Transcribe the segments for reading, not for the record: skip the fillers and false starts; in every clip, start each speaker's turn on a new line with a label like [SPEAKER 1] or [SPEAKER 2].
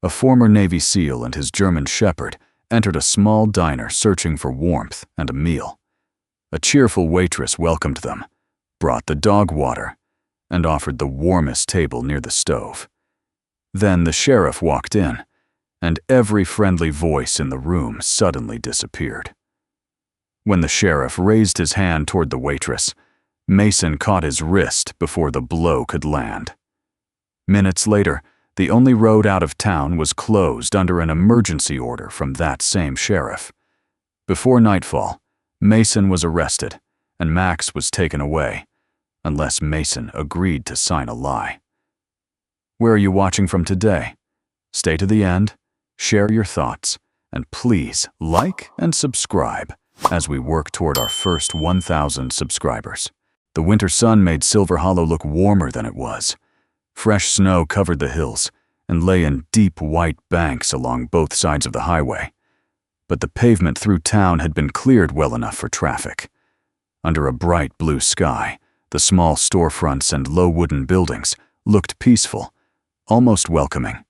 [SPEAKER 1] A former Navy SEAL and his German Shepherd entered a small diner searching for warmth and a meal. A cheerful waitress welcomed them, brought the dog water, and offered the warmest table near the stove. Then the sheriff walked in, and every friendly voice in the room suddenly disappeared. When the sheriff raised his hand toward the waitress, Mason caught his wrist before the blow could land. Minutes later, the only road out of town was closed under an emergency order from that same sheriff. Before nightfall, Mason was arrested, and Max was taken away, unless Mason agreed to sign a lie. Where are you watching from today? Stay to the end, share your thoughts, and please like and subscribe as we work toward our first 1,000 subscribers. The winter sun made Silver Hollow look warmer than it was. Fresh snow covered the hills and lay in deep white banks along both sides of the highway. But the pavement through town had been cleared well enough for traffic. Under a bright blue sky, the small storefronts and low wooden buildings looked peaceful, almost welcoming.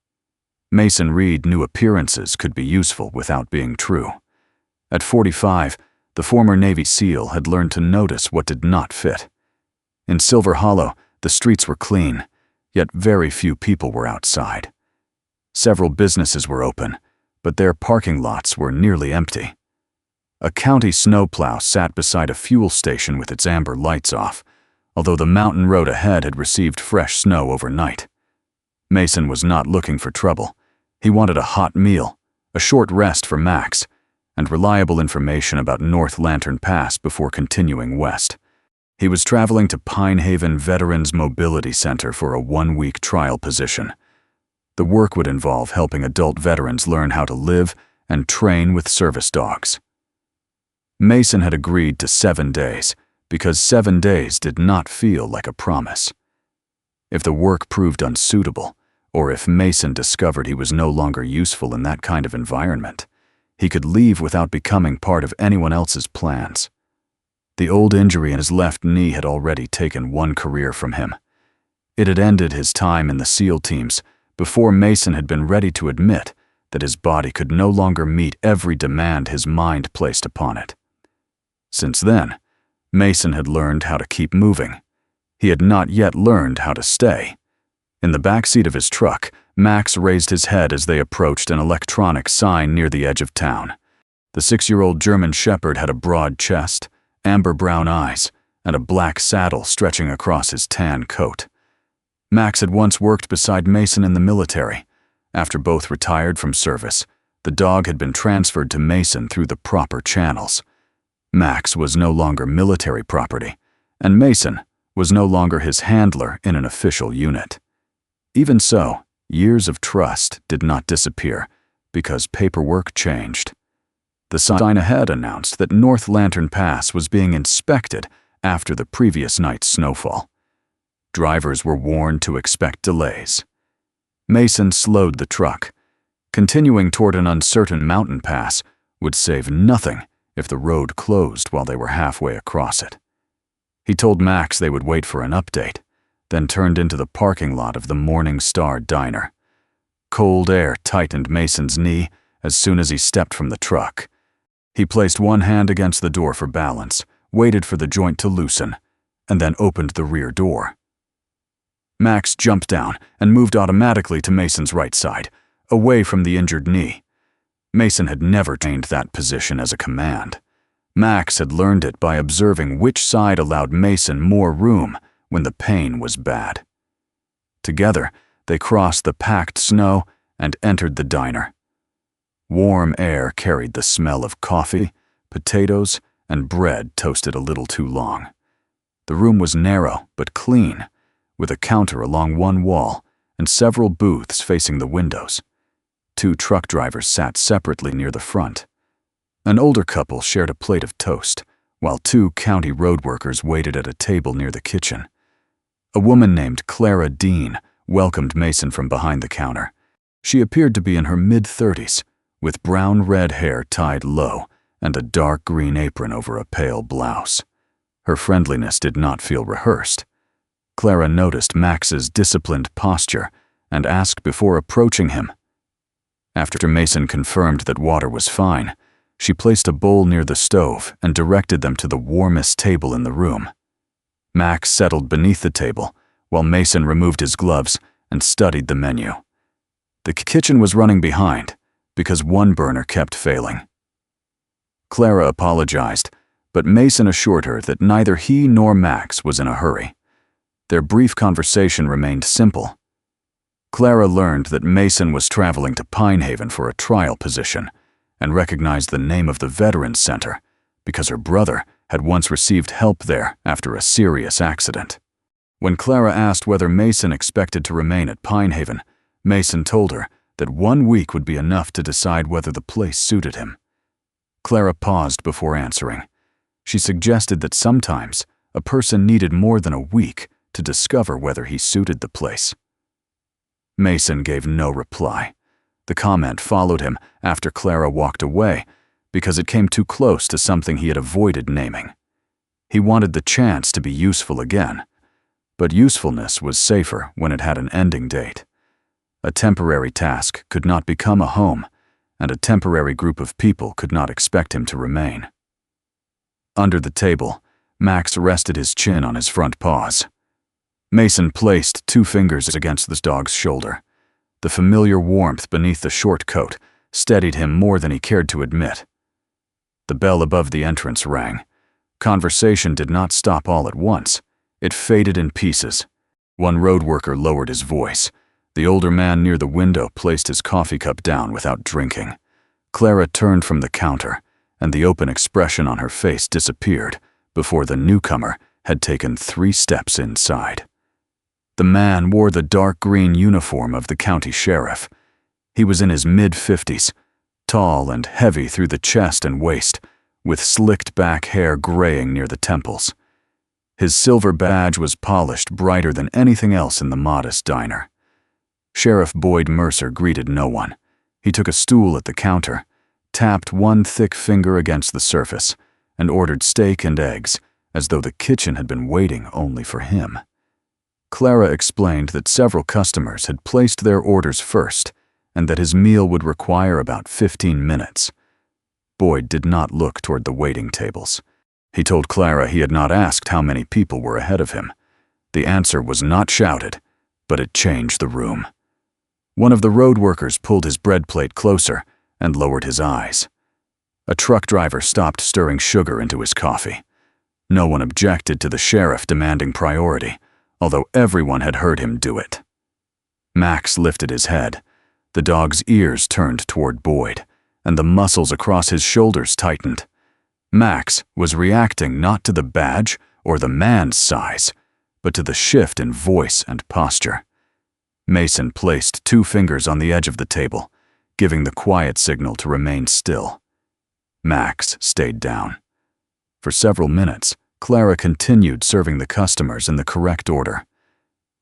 [SPEAKER 1] Mason Reed knew appearances could be useful without being true. At 45, the former Navy SEAL had learned to notice what did not fit. In Silver Hollow, the streets were clean, yet very few people were outside. Several businesses were open, but their parking lots were nearly empty. A county snowplow sat beside a fuel station with its amber lights off, although the mountain road ahead had received fresh snow overnight. Mason was not looking for trouble. He wanted a hot meal, a short rest for Max, and reliable information about North Lantern Pass before continuing west. He was traveling to Pine Haven Veterans Mobility Center for a 1-week trial position. The work would involve helping adult veterans learn how to live and train with service dogs. Mason had agreed to 7 days because 7 days did not feel like a promise. If the work proved unsuitable, or if Mason discovered he was no longer useful in that kind of environment, he could leave without becoming part of anyone else's plans. The old injury in his left knee had already taken one career from him. It had ended his time in the SEAL teams before Mason had been ready to admit that his body could no longer meet every demand his mind placed upon it. Since then, Mason had learned how to keep moving. He had not yet learned how to stay. In the backseat of his truck, Max raised his head as they approached an electronic sign near the edge of town. The 6-year-old German Shepherd had a broad chest, amber-brown eyes, and a black saddle stretching across his tan coat. Max had once worked beside Mason in the military. After both retired from service, the dog had been transferred to Mason through the proper channels. Max was no longer military property, and Mason was no longer his handler in an official unit. Even so, years of trust did not disappear because paperwork changed. The sign ahead announced that North Lantern Pass was being inspected after the previous night's snowfall. Drivers were warned to expect delays. Mason slowed the truck. Continuing toward an uncertain mountain pass would save nothing if the road closed while they were halfway across it. He told Max they would wait for an update, then turned into the parking lot of the Morning Star Diner. Cold air tightened Mason's knee as soon as he stepped from the truck. He placed one hand against the door for balance, waited for the joint to loosen, and then opened the rear door. Max jumped down and moved automatically to Mason's right side, away from the injured knee. Mason had never trained that position as a command. Max had learned it by observing which side allowed Mason more room when the pain was bad. Together, they crossed the packed snow and entered the diner. Warm air carried the smell of coffee, potatoes, and bread toasted a little too long. The room was narrow but clean, with a counter along one wall and several booths facing the windows. 2 truck drivers sat separately near the front. An older couple shared a plate of toast, while 2 county road workers waited at a table near the kitchen. A woman named Clara Dean welcomed Mason from behind the counter. She appeared to be in her mid-30s, with brown-red hair tied low and a dark green apron over a pale blouse. Her friendliness did not feel rehearsed. Clara noticed Max's disciplined posture and asked before approaching him, After Mason confirmed that water was fine, she placed a bowl near the stove and directed them to the warmest table in the room. Max settled beneath the table, while Mason removed his gloves and studied the menu. The kitchen was running behind because one burner kept failing. Clara apologized, but Mason assured her that neither he nor Max was in a hurry. Their brief conversation remained simple. Clara learned that Mason was traveling to Pinehaven for a trial position and recognized the name of the Veterans Center because her brother had once received help there after a serious accident. When Clara asked whether Mason expected to remain at Pinehaven, Mason told her that 1 week would be enough to decide whether the place suited him. Clara paused before answering. She suggested that sometimes a person needed more than a week to discover whether he suited the place. Mason gave no reply. The comment followed him after Clara walked away because it came too close to something he had avoided naming. He wanted the chance to be useful again, but usefulness was safer when it had an ending date. A temporary task could not become a home, and a temporary group of people could not expect him to remain. Under the table, Max rested his chin on his front paws. Mason placed 2 fingers against the dog's shoulder. The familiar warmth beneath the short coat steadied him more than he cared to admit. The bell above the entrance rang. Conversation did not stop all at once. It faded in pieces. One road worker lowered his voice. The older man near the window placed his coffee cup down without drinking. Clara turned from the counter, and the open expression on her face disappeared before the newcomer had taken 3 steps inside. The man wore the dark green uniform of the county sheriff. He was in his mid-50s, tall and heavy through the chest and waist, with slicked back hair graying near the temples. His silver badge was polished brighter than anything else in the modest diner. Sheriff Boyd Mercer greeted no one. He took a stool at the counter, tapped one thick finger against the surface, and ordered steak and eggs, as though the kitchen had been waiting only for him. Clara explained that several customers had placed their orders first, and that his meal would require about 15 minutes. Boyd did not look toward the waiting tables. He told Clara he had not asked how many people were ahead of him. The answer was not shouted, but it changed the room. One of the road workers pulled his bread plate closer and lowered his eyes. A truck driver stopped stirring sugar into his coffee. No one objected to the sheriff demanding priority, although everyone had heard him do it. Max lifted his head. The dog's ears turned toward Boyd, and the muscles across his shoulders tightened. Max was reacting not to the badge or the man's size, but to the shift in voice and posture. Mason placed 2 fingers on the edge of the table, giving the quiet signal to remain still. Max stayed down. For several minutes, Clara continued serving the customers in the correct order.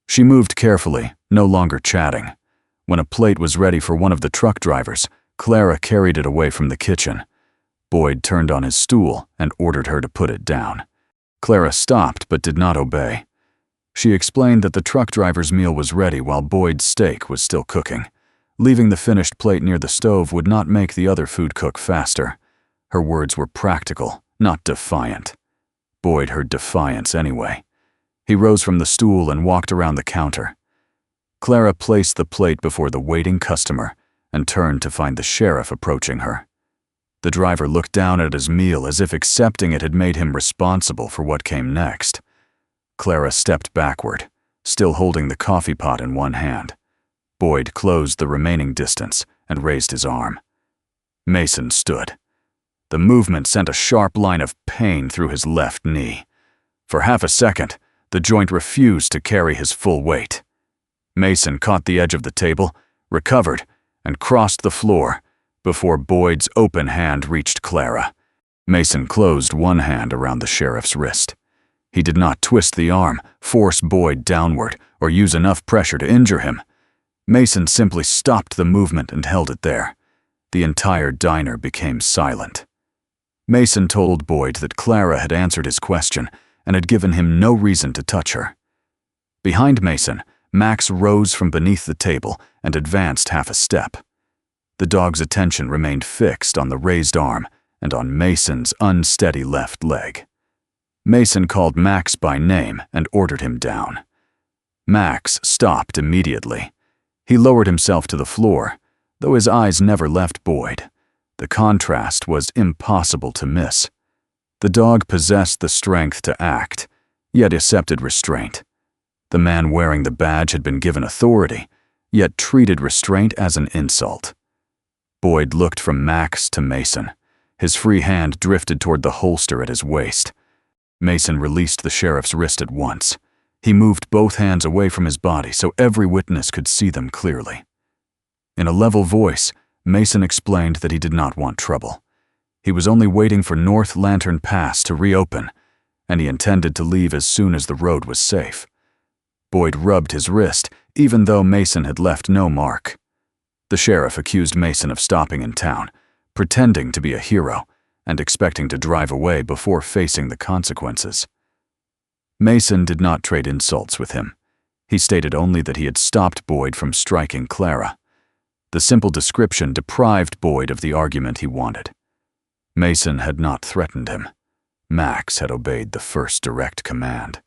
[SPEAKER 1] She moved carefully, no longer chatting. When a plate was ready for one of the truck drivers, Clara carried it away from the kitchen. Boyd turned on his stool and ordered her to put it down. Clara stopped but did not obey. She explained that the truck driver's meal was ready while Boyd's steak was still cooking. Leaving the finished plate near the stove would not make the other food cook faster. Her words were practical, not defiant. Boyd heard defiance anyway. He rose from the stool and walked around the counter. Clara placed the plate before the waiting customer and turned to find the sheriff approaching her. The driver looked down at his meal as if accepting it had made him responsible for what came next. Clara stepped backward, still holding the coffee pot in one hand. Boyd closed the remaining distance and raised his arm. Mason stood. The movement sent a sharp line of pain through his left knee. For half a second, the joint refused to carry his full weight. Mason caught the edge of the table, recovered, and crossed the floor before Boyd's open hand reached Clara. Mason closed one hand around the sheriff's wrist. He did not twist the arm, force Boyd downward, or use enough pressure to injure him. Mason simply stopped the movement and held it there. The entire diner became silent. Mason told Boyd that Clara had answered his question and had given him no reason to touch her. Behind Mason, Max rose from beneath the table and advanced half a step. The dog's attention remained fixed on the raised arm and on Mason's unsteady left leg. Mason called Max by name and ordered him down. Max stopped immediately. He lowered himself to the floor, though his eyes never left Boyd. The contrast was impossible to miss. The dog possessed the strength to act, yet accepted restraint. The man wearing the badge had been given authority, yet treated restraint as an insult. Boyd looked from Max to Mason. His free hand drifted toward the holster at his waist. Mason released the sheriff's wrist at once. He moved both hands away from his body so every witness could see them clearly. In a level voice, Mason explained that he did not want trouble. He was only waiting for North Lantern Pass to reopen, and he intended to leave as soon as the road was safe. Boyd rubbed his wrist, even though Mason had left no mark. The sheriff accused Mason of stopping in town, pretending to be a hero, and expecting to drive away before facing the consequences. Mason did not trade insults with him. He stated only that he had stopped Boyd from striking Clara. The simple description deprived Boyd of the argument he wanted. Mason had not threatened him. Max had obeyed the first direct command.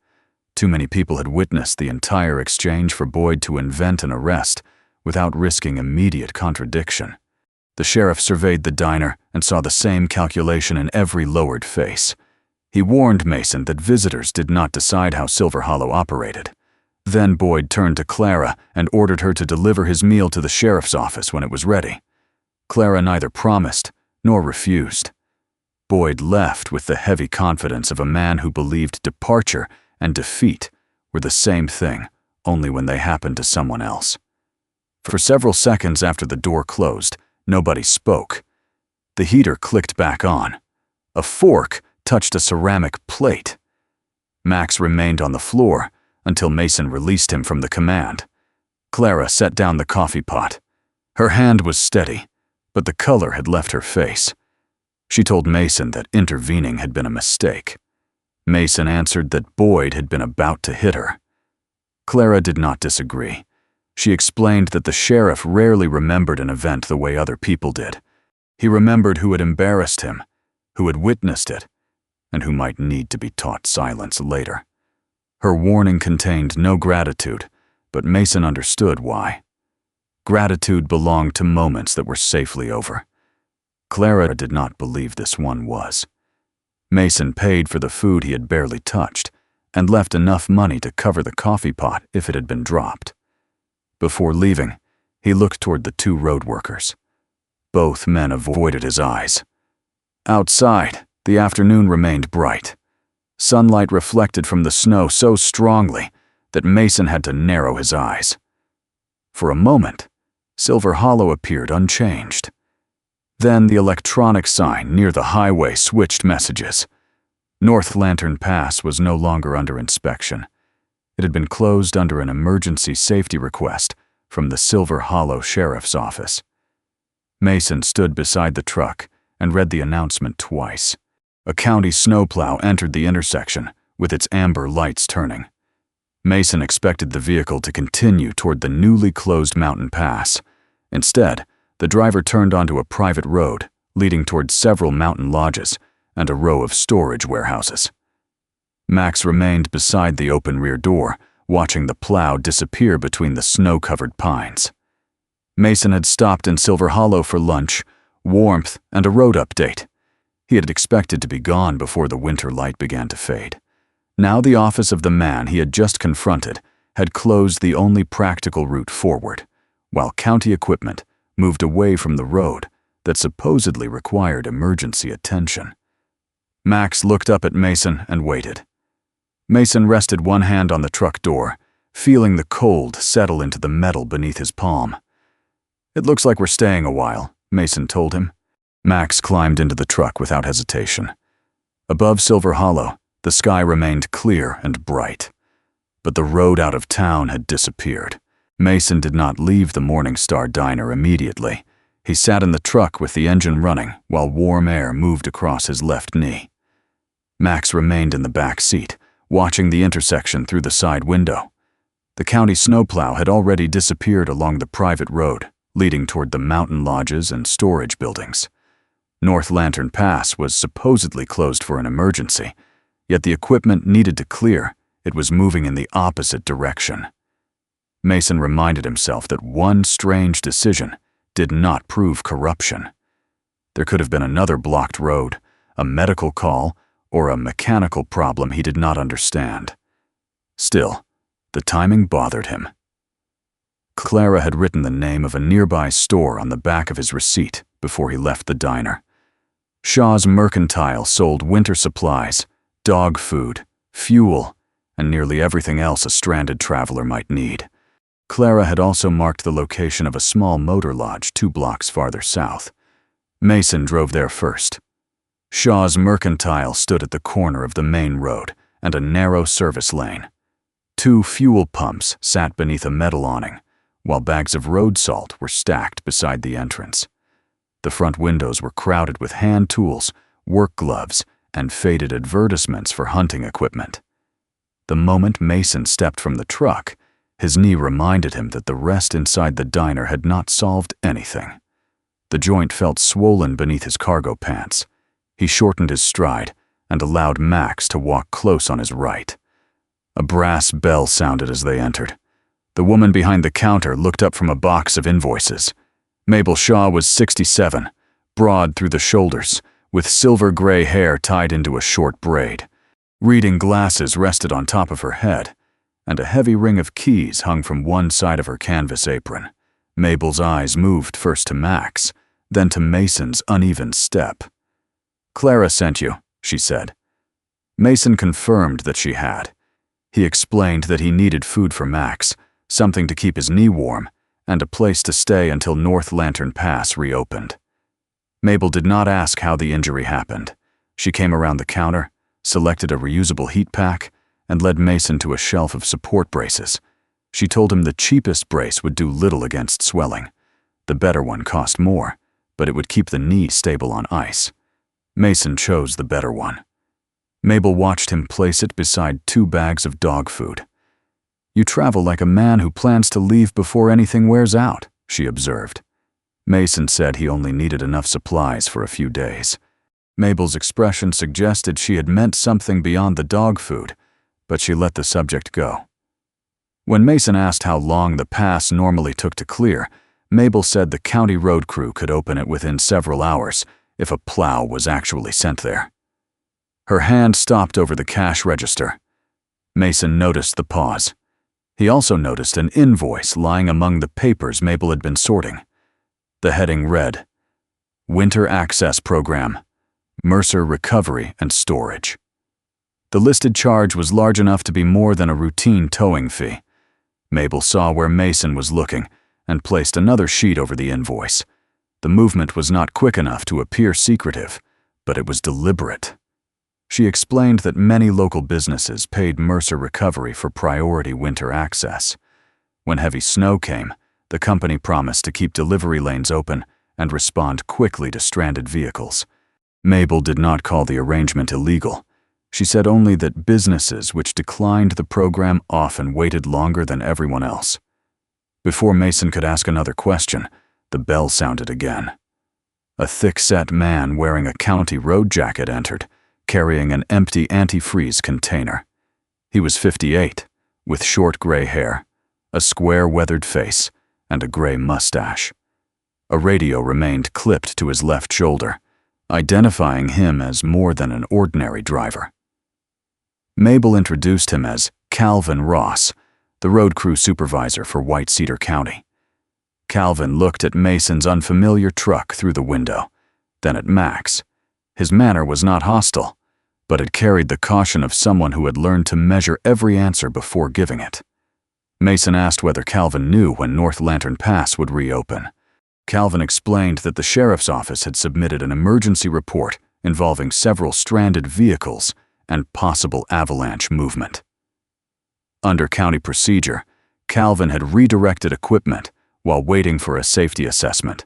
[SPEAKER 1] Too many people had witnessed the entire exchange for Boyd to invent an arrest without risking immediate contradiction. The sheriff surveyed the diner and saw the same calculation in every lowered face. He warned Mason that visitors did not decide how Silver Hollow operated. Then Boyd turned to Clara and ordered her to deliver his meal to the sheriff's office when it was ready. Clara neither promised nor refused. Boyd left with the heavy confidence of a man who believed departure and defeat were the same thing, only when they happened to someone else. For several seconds after the door closed, nobody spoke. The heater clicked back on. A fork touched a ceramic plate. Max remained on the floor until Mason released him from the command. Clara set down the coffee pot. Her hand was steady, but the color had left her face. She told Mason that intervening had been a mistake. Mason answered that Boyd had been about to hit her. Clara did not disagree. She explained that the sheriff rarely remembered an event the way other people did. He remembered who had embarrassed him, who had witnessed it, and who might need to be taught silence later. Her warning contained no gratitude, but Mason understood why. Gratitude belonged to moments that were safely over. Clara did not believe this one was. Mason paid for the food he had barely touched, and left enough money to cover the coffee pot if it had been dropped. Before leaving, he looked toward the two road workers. Both men avoided his eyes. Outside, the afternoon remained bright. Sunlight reflected from the snow so strongly that Mason had to narrow his eyes. For a moment, Silver Hollow appeared unchanged. Then the electronic sign near the highway switched messages. North Lantern Pass was no longer under inspection. It had been closed under an emergency safety request from the Silver Hollow Sheriff's Office. Mason stood beside the truck and read the announcement twice. A county snowplow entered the intersection, with its amber lights turning. Mason expected the vehicle to continue toward the newly closed mountain pass. Instead, the driver turned onto a private road, leading toward several mountain lodges and a row of storage warehouses. Max remained beside the open rear door, watching the plow disappear between the snow-covered pines. Mason had stopped in Silver Hollow for lunch, warmth, and a road update. He had expected to be gone before the winter light began to fade. Now the office of the man he had just confronted had closed the only practical route forward, while county equipment moved away from the road that supposedly required emergency attention. Max looked up at Mason and waited. Mason rested one hand on the truck door, feeling the cold settle into the metal beneath his palm. "It looks like we're staying a while," Mason told him. Max climbed into the truck without hesitation. Above Silver Hollow, the sky remained clear and bright. But the road out of town had disappeared. Mason did not leave the Morning Star Diner immediately. He sat in the truck with the engine running while warm air moved across his left knee. Max remained in the back seat, watching the intersection through the side window. The county snowplow had already disappeared along the private road, leading toward the mountain lodges and storage buildings. North Lantern Pass was supposedly closed for an emergency, yet the equipment needed to clear. It was moving in the opposite direction. Mason reminded himself that one strange decision did not prove corruption. There could have been another blocked road, a medical call, or a mechanical problem he did not understand. Still, the timing bothered him. Clara had written the name of a nearby store on the back of his receipt before he left the diner. Shaw's Mercantile sold winter supplies, dog food, fuel, and nearly everything else a stranded traveler might need. Clara had also marked the location of a small motor lodge 2 blocks farther south. Mason drove there first. Shaw's Mercantile stood at the corner of the main road and a narrow service lane. 2 fuel pumps sat beneath a metal awning, while bags of road salt were stacked beside the entrance. The front windows were crowded with hand tools, work gloves, and faded advertisements for hunting equipment. The moment Mason stepped from the truck, his knee reminded him that the rest inside the diner had not solved anything. The joint felt swollen beneath his cargo pants. He shortened his stride and allowed Max to walk close on his right. A brass bell sounded as they entered. The woman behind the counter looked up from a box of invoices. Mabel Shaw was 67, broad through the shoulders, with silver-gray hair tied into a short braid. Reading glasses rested on top of her head, and a heavy ring of keys hung from one side of her canvas apron. Mabel's eyes moved first to Max, then to Mason's uneven step. "Clara sent you," she said. Mason confirmed that she had. He explained that he needed food for Max, something to keep his knee warm, and a place to stay until North Lantern Pass reopened. Mabel did not ask how the injury happened. She came around the counter, selected a reusable heat pack, and led Mason to a shelf of support braces. She told him the cheapest brace would do little against swelling. The better one cost more, but it would keep the knee stable on ice. Mason chose the better one. Mabel watched him place it beside 2 bags of dog food. "You travel like a man who plans to leave before anything wears out," she observed. Mason said he only needed enough supplies for a few days. Mabel's expression suggested she had meant something beyond the dog food, but she let the subject go. When Mason asked how long the pass normally took to clear, Mabel said the county road crew could open it within several hours if a plow was actually sent there. Her hand stopped over the cash register. Mason noticed the pause. He also noticed an invoice lying among the papers Mabel had been sorting. The heading read, "Winter Access Program, Mercer Recovery and Storage." The listed charge was large enough to be more than a routine towing fee. Mabel saw where Mason was looking and placed another sheet over the invoice. The movement was not quick enough to appear secretive, but it was deliberate. She explained that many local businesses paid Mercer Recovery for priority winter access. When heavy snow came, the company promised to keep delivery lanes open and respond quickly to stranded vehicles. Mabel did not call the arrangement illegal. She said only that businesses which declined the program often waited longer than everyone else. Before Mason could ask another question, the bell sounded again. A thick-set man wearing a county road jacket entered, carrying an empty antifreeze container. He was 58, with short gray hair, a square weathered face, and a gray mustache. A radio remained clipped to his left shoulder, identifying him as more than an ordinary driver. Mabel introduced him as Calvin Ross, the road crew supervisor for White Cedar County. Calvin looked at Mason's unfamiliar truck through the window, then at Max. His manner was not hostile, but it carried the caution of someone who had learned to measure every answer before giving it. Mason asked whether Calvin knew when North Lantern Pass would reopen. Calvin explained that the sheriff's office had submitted an emergency report involving several stranded vehicles and possible avalanche movement. Under county procedure, Calvin had redirected equipment while waiting for a safety assessment.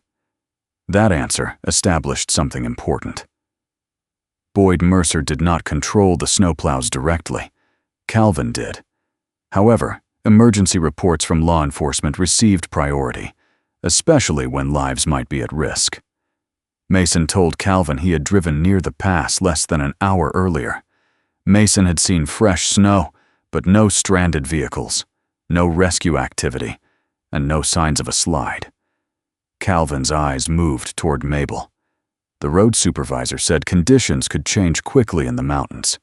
[SPEAKER 1] That answer established something important. Boyd Mercer did not control the snowplows directly. Calvin did. However, emergency reports from law enforcement received priority, especially when lives might be at risk. Mason told Calvin he had driven near the pass less than an hour earlier. Mason had seen fresh snow, but no stranded vehicles, no rescue activity, and no signs of a slide. Calvin's eyes moved toward Mabel. The road supervisor said conditions could change quickly in the mountains.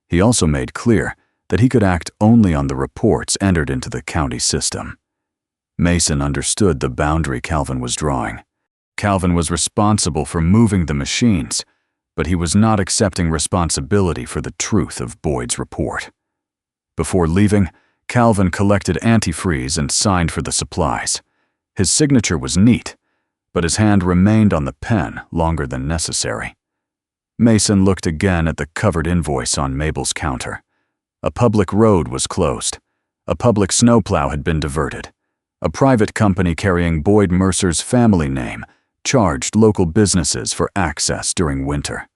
[SPEAKER 1] He also made clear that he could act only on the reports entered into the county system. Mason understood the boundary Calvin was drawing. Calvin was responsible for moving the machines, but he was not accepting responsibility for the truth of Boyd's report. Before leaving, Calvin collected antifreeze and signed for the supplies. His signature was neat, but his hand remained on the pen longer than necessary. Mason looked again at the covered invoice on Mabel's counter. A public road was closed. A public snowplow had been diverted. A private company carrying Boyd Mercer's family name charged local businesses for access during winter.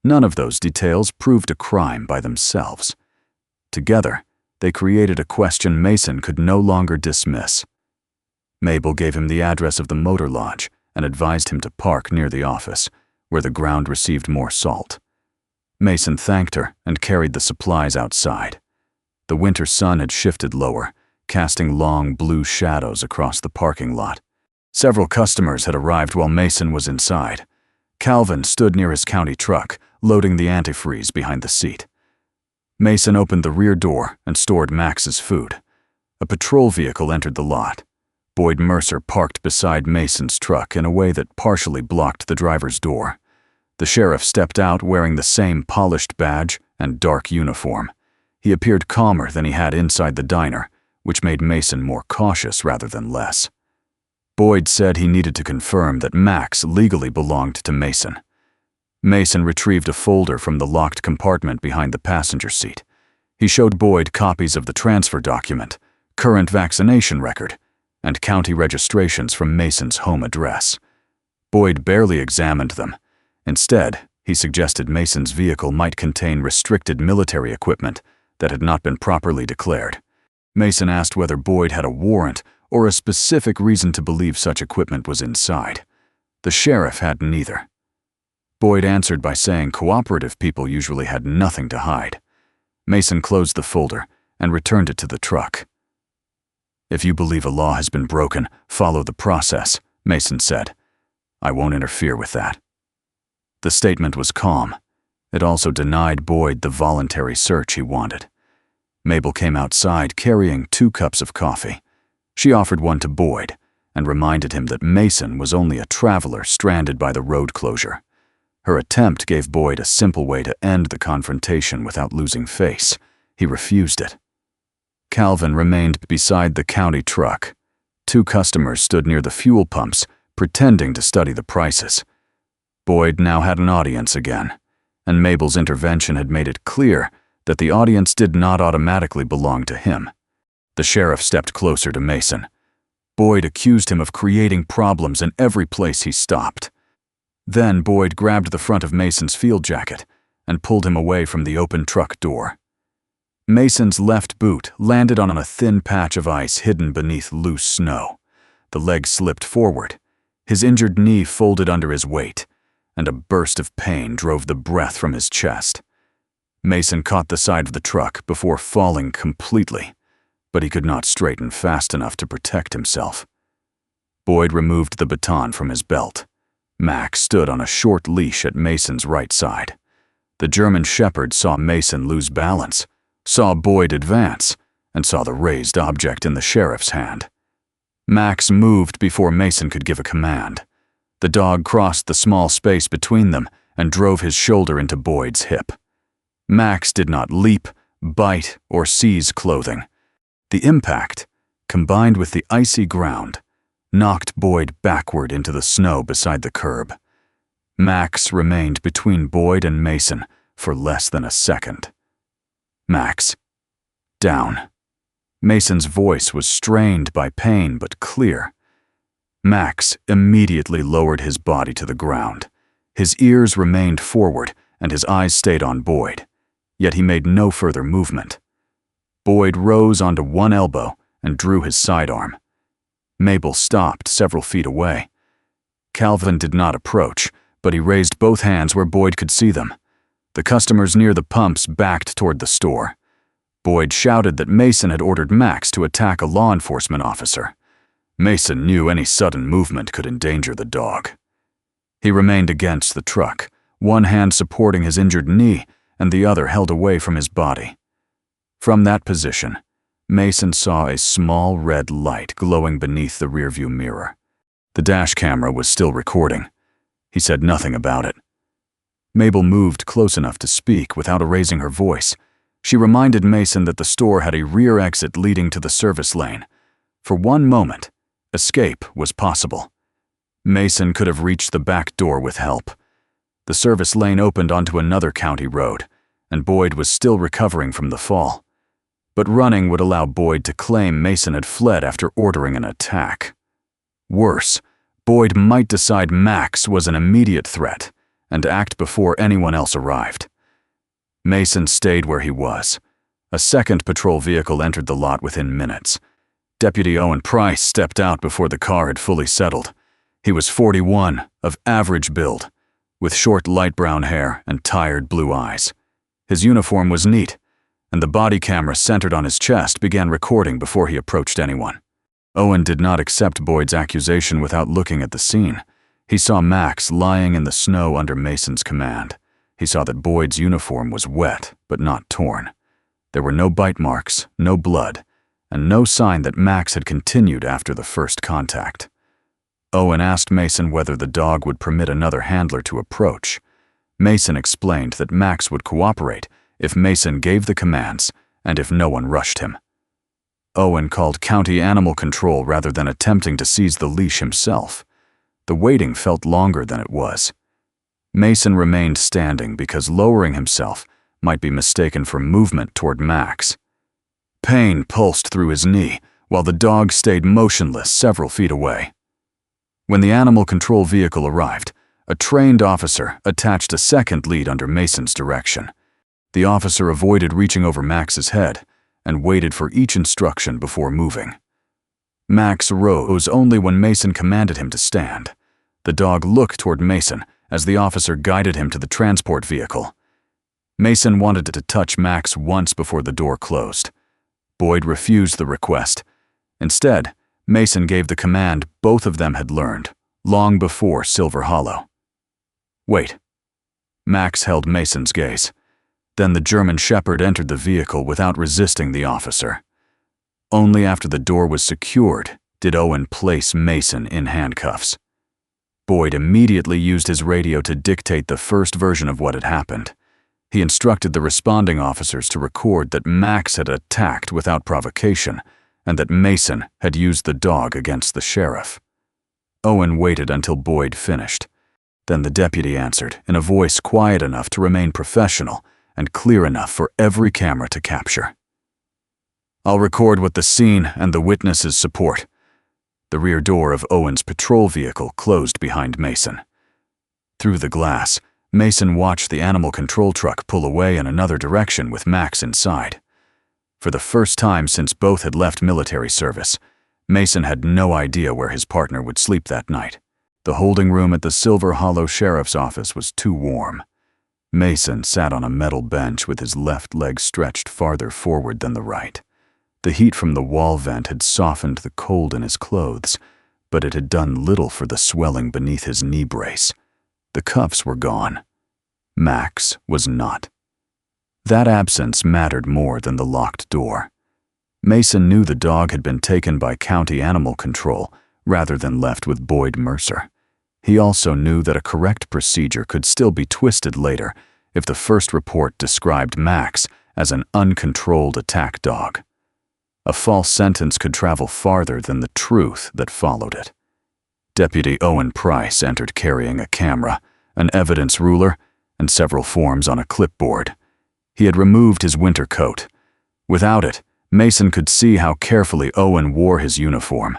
[SPEAKER 1] None of those details proved a crime by themselves. Together, they created a question Mason could no longer dismiss. Mabel gave him the address of the motor lodge and advised him to park near the office, where the ground received more salt. Mason thanked her and carried the supplies outside. The winter sun had shifted lower, casting long blue shadows across the parking lot. Several customers had arrived while Mason was inside. Calvin stood near his county truck, loading the antifreeze behind the seat. Mason opened the rear door and stored Max's food. A patrol vehicle entered the lot. Boyd Mercer parked beside Mason's truck in a way that partially blocked the driver's door. The sheriff stepped out wearing the same polished badge and dark uniform. He appeared calmer than he had inside the diner, which made Mason more cautious rather than less. Boyd said he needed to confirm that Max legally belonged to Mason. Mason retrieved a folder from the locked compartment behind the passenger seat. He showed Boyd copies of the transfer document, current vaccination record, and county registrations from Mason's home address. Boyd barely examined them. Instead, he suggested Mason's vehicle might contain restricted military equipment that had not been properly declared. Mason asked whether Boyd had a warrant or a specific reason to believe such equipment was inside. The sheriff had neither. Boyd answered by saying cooperative people usually had nothing to hide. Mason closed the folder and returned it to the truck. "If you believe a law has been broken, follow the process," Mason said. "I won't interfere with that." The statement was calm. It also denied Boyd the voluntary search he wanted. Mabel came outside carrying 2 cups of coffee. She offered one to Boyd and reminded him that Mason was only a traveler stranded by the road closure. Her attempt gave Boyd a simple way to end the confrontation without losing face. He refused it. Calvin remained beside the county truck. 2 customers stood near the fuel pumps, pretending to study the prices. Boyd now had an audience again, and Mabel's intervention had made it clear that the audience did not automatically belong to him. The sheriff stepped closer to Mason. Boyd accused him of creating problems in every place he stopped. Then Boyd grabbed the front of Mason's field jacket and pulled him away from the open truck door. Mason's left boot landed on a thin patch of ice hidden beneath loose snow. The leg slipped forward. His injured knee folded under his weight, and a burst of pain drove the breath from his chest. Mason caught the side of the truck before falling completely, but he could not straighten fast enough to protect himself. Boyd removed the baton from his belt. Max stood on a short leash at Mason's right side. The German shepherd saw Mason lose balance, saw Boyd advance, and saw the raised object in the sheriff's hand. Max moved before Mason could give a command. The dog crossed the small space between them and drove his shoulder into Boyd's hip. Max did not leap, bite, or seize clothing. The impact, combined with the icy ground, knocked Boyd backward into the snow beside the curb. Max remained between Boyd and Mason for less than a second. "Max, down." Mason's voice was strained by pain but clear. Max immediately lowered his body to the ground. His ears remained forward and his eyes stayed on Boyd, yet he made no further movement. Boyd rose onto one elbow and drew his sidearm. Mabel stopped several feet away. Calvin did not approach, but he raised both hands where Boyd could see them. The customers near the pumps backed toward the store. Boyd shouted that Mason had ordered Max to attack a law enforcement officer. Mason knew any sudden movement could endanger the dog. He remained against the truck, one hand supporting his injured knee and the other held away from his body. From that position, Mason saw a small red light glowing beneath the rearview mirror. The dash camera was still recording. He said nothing about it. Mabel moved close enough to speak without raising her voice. She reminded Mason that the store had a rear exit leading to the service lane. For one moment, escape was possible. Mason could have reached the back door with help. The service lane opened onto another county road, and Boyd was still recovering from the fall. But running would allow Boyd to claim Mason had fled after ordering an attack. Worse, Boyd might decide Max was an immediate threat and act before anyone else arrived. Mason stayed where he was. A second patrol vehicle entered the lot within minutes. Deputy Owen Price stepped out before the car had fully settled. He was 41, of average build, with short light brown hair and tired blue eyes. His uniform was neat, and the body camera centered on his chest began recording before he approached anyone. Owen did not accept Boyd's accusation without looking at the scene. He saw Max lying in the snow under Mason's command. He saw that Boyd's uniform was wet, but not torn. There were no bite marks, no blood, and no sign that Max had continued after the first contact. Owen asked Mason whether the dog would permit another handler to approach. Mason explained that Max would cooperate if Mason gave the commands and if no one rushed him. Owen called County Animal Control rather than attempting to seize the leash himself. The waiting felt longer than it was. Mason remained standing because lowering himself might be mistaken for movement toward Max. Pain pulsed through his knee while the dog stayed motionless several feet away. When the animal control vehicle arrived, a trained officer attached a second lead under Mason's direction. The officer avoided reaching over Max's head and waited for each instruction before moving. Max rose only when Mason commanded him to stand. The dog looked toward Mason as the officer guided him to the transport vehicle. Mason wanted to touch Max once before the door closed. Boyd refused the request. Instead, Mason gave the command both of them had learned long before Silver Hollow. "Wait." Max held Mason's gaze. Then the German Shepherd entered the vehicle without resisting the officer. Only after the door was secured did Owen place Mason in handcuffs. Boyd immediately used his radio to dictate the first version of what had happened. He instructed the responding officers to record that Max had attacked without provocation and that Mason had used the dog against the sheriff. Owen waited until Boyd finished. Then the deputy answered in a voice quiet enough to remain professional and clear enough for every camera to capture. "I'll record what the scene and the witnesses support." The rear door of Owen's patrol vehicle closed behind Mason. Through the glass, Mason watched the animal control truck pull away in another direction with Max inside. For the first time since both had left military service, Mason had no idea where his partner would sleep that night. The holding room at the Silver Hollow Sheriff's Office was too warm. Mason sat on a metal bench with his left leg stretched farther forward than the right. The heat from the wall vent had softened the cold in his clothes, but it had done little for the swelling beneath his knee brace. The cuffs were gone. Max was not. That absence mattered more than the locked door. Mason knew the dog had been taken by County Animal Control rather than left with Boyd Mercer. He also knew that a correct procedure could still be twisted later if the first report described Max as an uncontrolled attack dog. A false sentence could travel farther than the truth that followed it. Deputy Owen Price entered carrying a camera, an evidence ruler, and several forms on a clipboard. He had removed his winter coat. Without it, Mason could see how carefully Owen wore his uniform.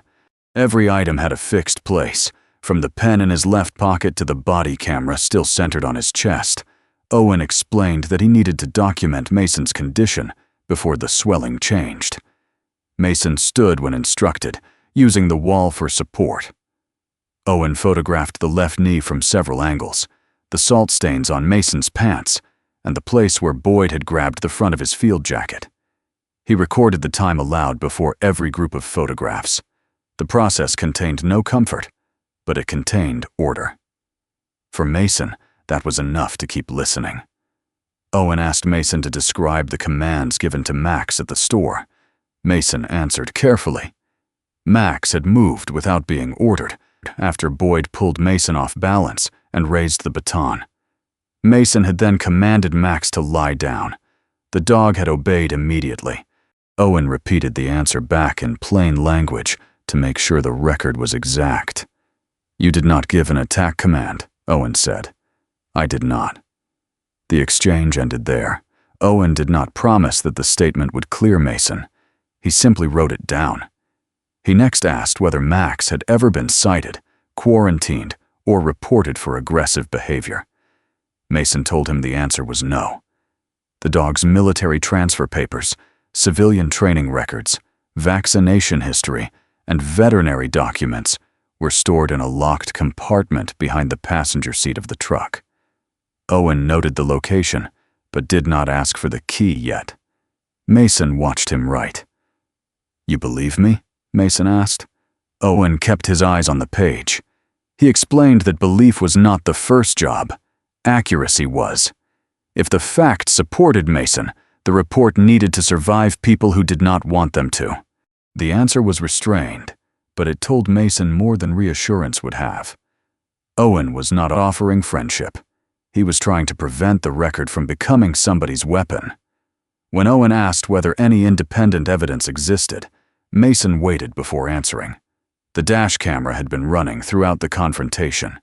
[SPEAKER 1] Every item had a fixed place, from the pen in his left pocket to the body camera still centered on his chest. Owen explained that he needed to document Mason's condition before the swelling changed. Mason stood when instructed, using the wall for support. Owen photographed the left knee from several angles, the salt stains on Mason's pants, and the place where Boyd had grabbed the front of his field jacket. He recorded the time allowed before every group of photographs. The process contained no comfort, but it contained order. For Mason, that was enough to keep listening. Owen asked Mason to describe the commands given to Max at the store. Mason answered carefully. Max had moved without being ordered after Boyd pulled Mason off balance and raised the baton. Mason had then commanded Max to lie down. The dog had obeyed immediately. Owen repeated the answer back in plain language to make sure the record was exact. "You did not give an attack command," Owen said. "I did not." The exchange ended there. Owen did not promise that the statement would clear Mason. He simply wrote it down. He next asked whether Max had ever been cited, quarantined, or reported for aggressive behavior. Mason told him the answer was no. The dog's military transfer papers, civilian training records, vaccination history, and veterinary documents were stored in a locked compartment behind the passenger seat of the truck. Owen noted the location, but did not ask for the key yet. Mason watched him write. "You believe me?" Mason asked. Owen kept his eyes on the page. He explained that belief was not the first job. Accuracy was. If the fact supported Mason, the report needed to survive people who did not want them to. The answer was restrained, but it told Mason more than reassurance would have. Owen was not offering friendship. He was trying to prevent the record from becoming somebody's weapon. When Owen asked whether any independent evidence existed, Mason waited before answering. The dash camera had been running throughout the confrontation.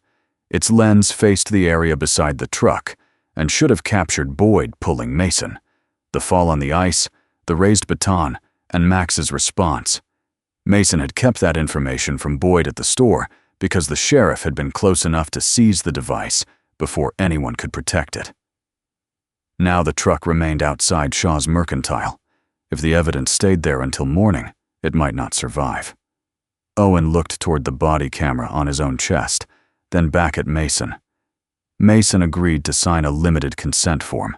[SPEAKER 1] Its lens faced the area beside the truck and should have captured Boyd pulling Mason, the fall on the ice, the raised baton, and Max's response. Mason had kept that information from Boyd at the store because the sheriff had been close enough to seize the device before anyone could protect it. Now the truck remained outside Shaw's Mercantile. If the evidence stayed there until morning, it might not survive. Owen looked toward the body camera on his own chest, then back at Mason. Mason agreed to sign a limited consent form.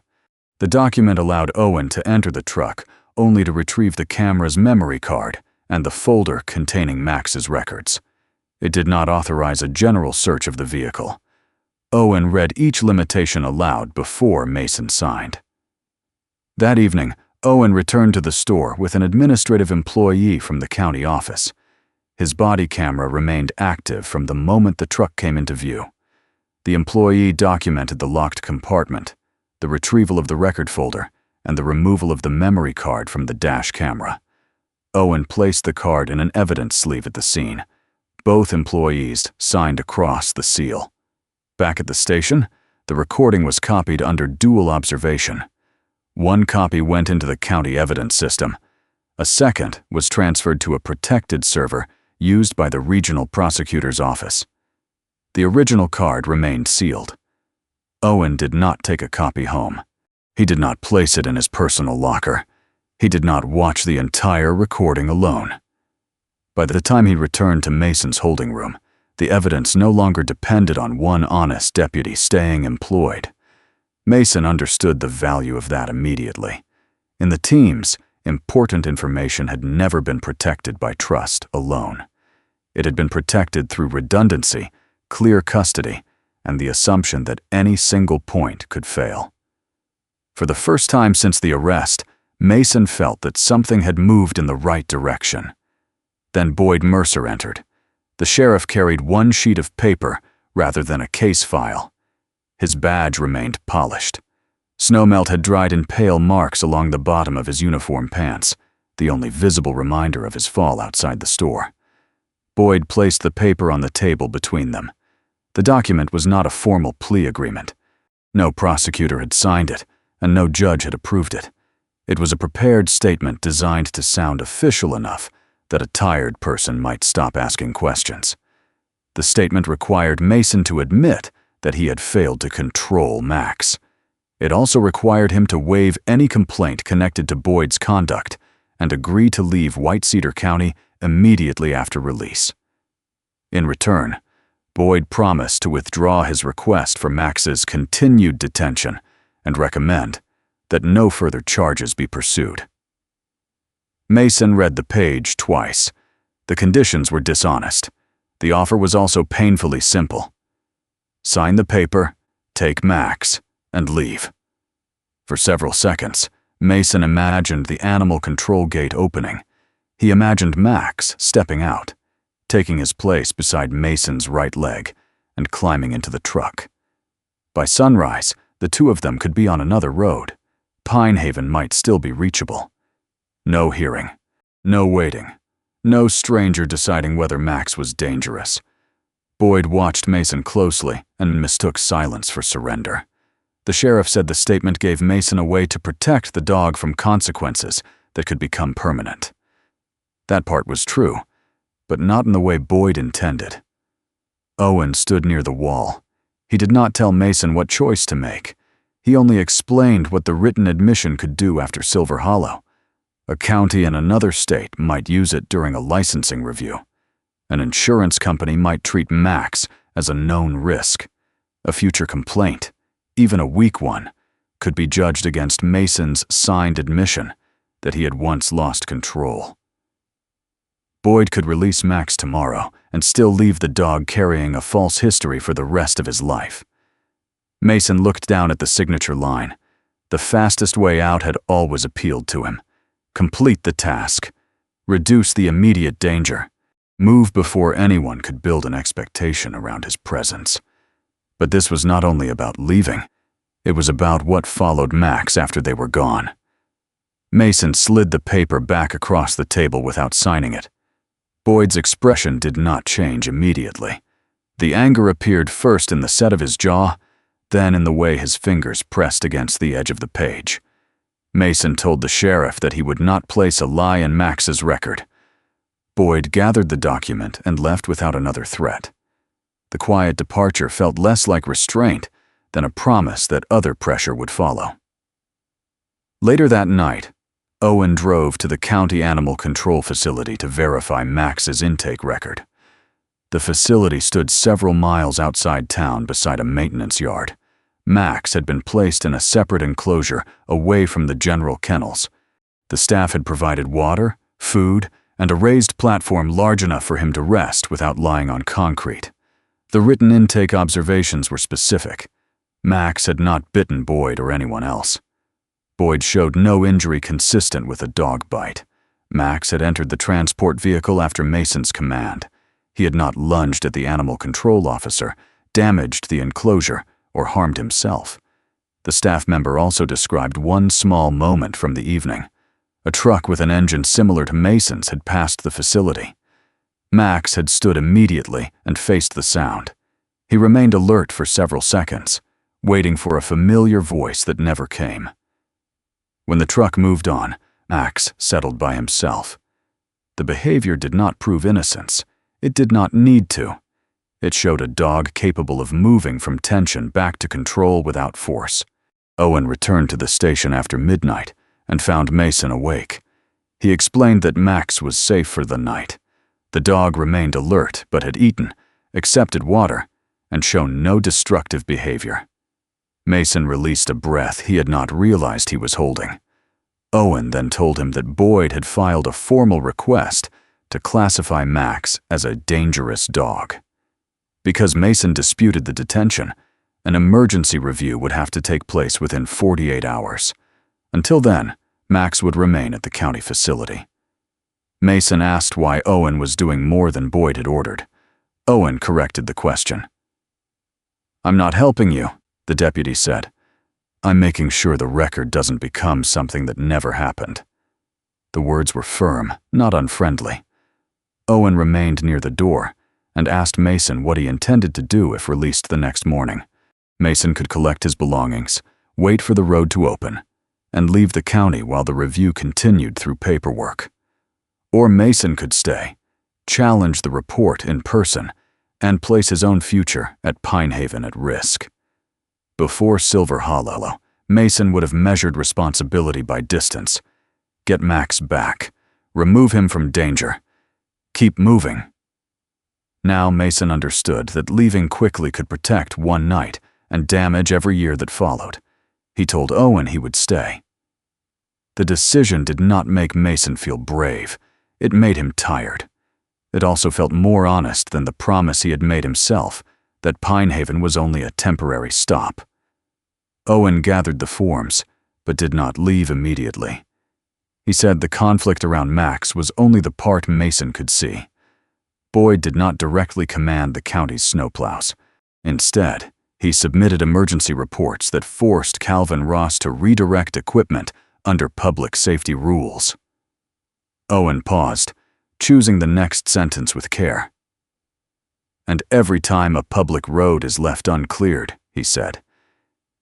[SPEAKER 1] The document allowed Owen to enter the truck only to retrieve the camera's memory card and the folder containing Max's records. It did not authorize a general search of the vehicle. Owen read each limitation aloud before Mason signed. That evening, Owen returned to the store with an administrative employee from the county office. His body camera remained active from the moment the truck came into view. The employee documented the locked compartment, the retrieval of the record folder, and the removal of the memory card from the dash camera. Owen placed the card in an evidence sleeve at the scene. Both employees signed across the seal. Back at the station, the recording was copied under dual observation. One copy went into the county evidence system. A second was transferred to a protected server used by the regional prosecutor's office. The original card remained sealed. Owen did not take a copy home. He did not place it in his personal locker. He did not watch the entire recording alone. By the time he returned to Mason's holding room, the evidence no longer depended on one honest deputy staying employed. Mason understood the value of that immediately. In the teams, important information had never been protected by trust alone. It had been protected through redundancy, clear custody, and the assumption that any single point could fail. For the first time since the arrest, Mason felt that something had moved in the right direction. Then Boyd Mercer entered. The sheriff carried one sheet of paper rather than a case file. His badge remained polished. Snowmelt had dried in pale marks along the bottom of his uniform pants, the only visible reminder of his fall outside the store. Boyd placed the paper on the table between them. The document was not a formal plea agreement. No prosecutor had signed it, and no judge had approved it. It was a prepared statement designed to sound official enough that a tired person might stop asking questions. The statement required Mason to admit that he had failed to control Max. It also required him to waive any complaint connected to Boyd's conduct and agree to leave White Cedar County immediately after release. In return, Boyd promised to withdraw his request for Max's continued detention and recommend that no further charges be pursued. Mason read the page twice. The conditions were dishonest. The offer was also painfully simple. Sign the paper, take Max, and leave. For several seconds, Mason imagined the animal control gate opening. He imagined Max stepping out, taking his place beside Mason's right leg, and climbing into the truck. By sunrise, the two of them could be on another road. Pine Haven might still be reachable. No hearing, no waiting, no stranger deciding whether Max was dangerous. Boyd watched Mason closely and mistook silence for surrender. The sheriff said the statement gave Mason a way to protect the dog from consequences that could become permanent. That part was true, but not in the way Boyd intended. Owen stood near the wall. He did not tell Mason what choice to make. He only explained what the written admission could do after Silver Hollow. A county in another state might use it during a licensing review. An insurance company might treat Max as a known risk. A future complaint, even a weak one, could be judged against Mason's signed admission that he had once lost control. Boyd could release Max tomorrow and still leave the dog carrying a false history for the rest of his life. Mason looked down at the signature line. The fastest way out had always appealed to him. Complete the task. Reduce the immediate danger. Move before anyone could build an expectation around his presence. But this was not only about leaving. It was about what followed Max after they were gone. Mason slid the paper back across the table without signing it. Boyd's expression did not change immediately. The anger appeared first in the set of his jaw, then in the way his fingers pressed against the edge of the page. Mason told the sheriff that he would not place a lie in Max's record. Boyd gathered the document and left without another threat. The quiet departure felt less like restraint than a promise that other pressure would follow. Later that night, Owen drove to the county animal control facility to verify Max's intake record. The facility stood several miles outside town beside a maintenance yard. Max had been placed in a separate enclosure away from the general kennels. The staff had provided water, food, and a raised platform large enough for him to rest without lying on concrete. The written intake observations were specific. Max had not bitten Boyd or anyone else. Boyd showed no injury consistent with a dog bite. Max had entered the transport vehicle after Mason's command. He had not lunged at the animal control officer, damaged the enclosure, or harmed himself. The staff member also described one small moment from the evening. A truck with an engine similar to Mason's had passed the facility. Max had stood immediately and faced the sound. He remained alert for several seconds, waiting for a familiar voice that never came. When the truck moved on, Max settled by himself. The behavior did not prove innocence. It did not need to. It showed a dog capable of moving from tension back to control without force. Owen returned to the station after midnight and found Mason awake. He explained that Max was safe for the night. The dog remained alert but had eaten, accepted water, and shown no destructive behavior. Mason released a breath he had not realized he was holding. Owen then told him that Boyd had filed a formal request to classify Max as a dangerous dog. Because Mason disputed the detention, an emergency review would have to take place within 48 hours. Until then, Max would remain at the county facility. Mason asked why Owen was doing more than Boyd had ordered. Owen corrected the question. "I'm not helping you," the deputy said. "I'm making sure the record doesn't become something that never happened." The words were firm, not unfriendly. Owen remained near the door and asked Mason what he intended to do if released the next morning. Mason could collect his belongings, wait for the road to open, and leave the county while the review continued through paperwork. Or Mason could stay, challenge the report in person, and place his own future at Pine Haven at risk. Before Silver Hollow, Mason would have measured responsibility by distance. Get Max back, remove him from danger, Keep moving. Now Mason understood that leaving quickly could protect one night and damage every year that followed. He told Owen he would stay. The decision did not make Mason feel brave. It made him tired. It also felt more honest than the promise he had made himself that Pinehaven was only a temporary stop. Owen gathered the forms, but did not leave immediately. He said the conflict around Max was only the part Mason could see. Boyd did not directly command the county's snowplows. Instead, he submitted emergency reports that forced Calvin Ross to redirect equipment under public safety rules. Owen paused, choosing the next sentence with care. And every time a public road is left uncleared, he said.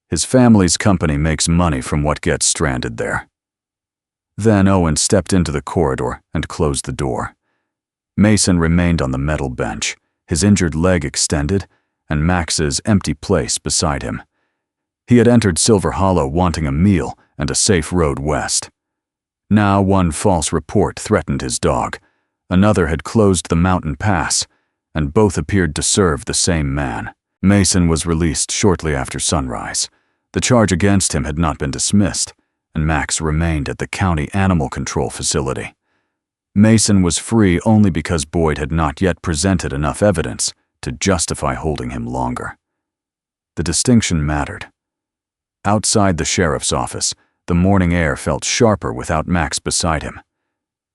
[SPEAKER 1] His family's company makes money from what gets stranded there. Then Owen stepped into the corridor and closed the door. Mason remained on the metal bench, his injured leg extended, and Max's empty place beside him. He had entered Silver Hollow wanting a meal and a safe road west. Now one false report threatened his dog, another had closed the mountain pass, and both appeared to serve the same man. Mason was released shortly after sunrise. The charge against him had not been dismissed, and Max remained at the county animal control facility. Mason was free only because Boyd had not yet presented enough evidence to justify holding him longer. The distinction mattered. Outside the sheriff's office, the morning air felt sharper without Max beside him.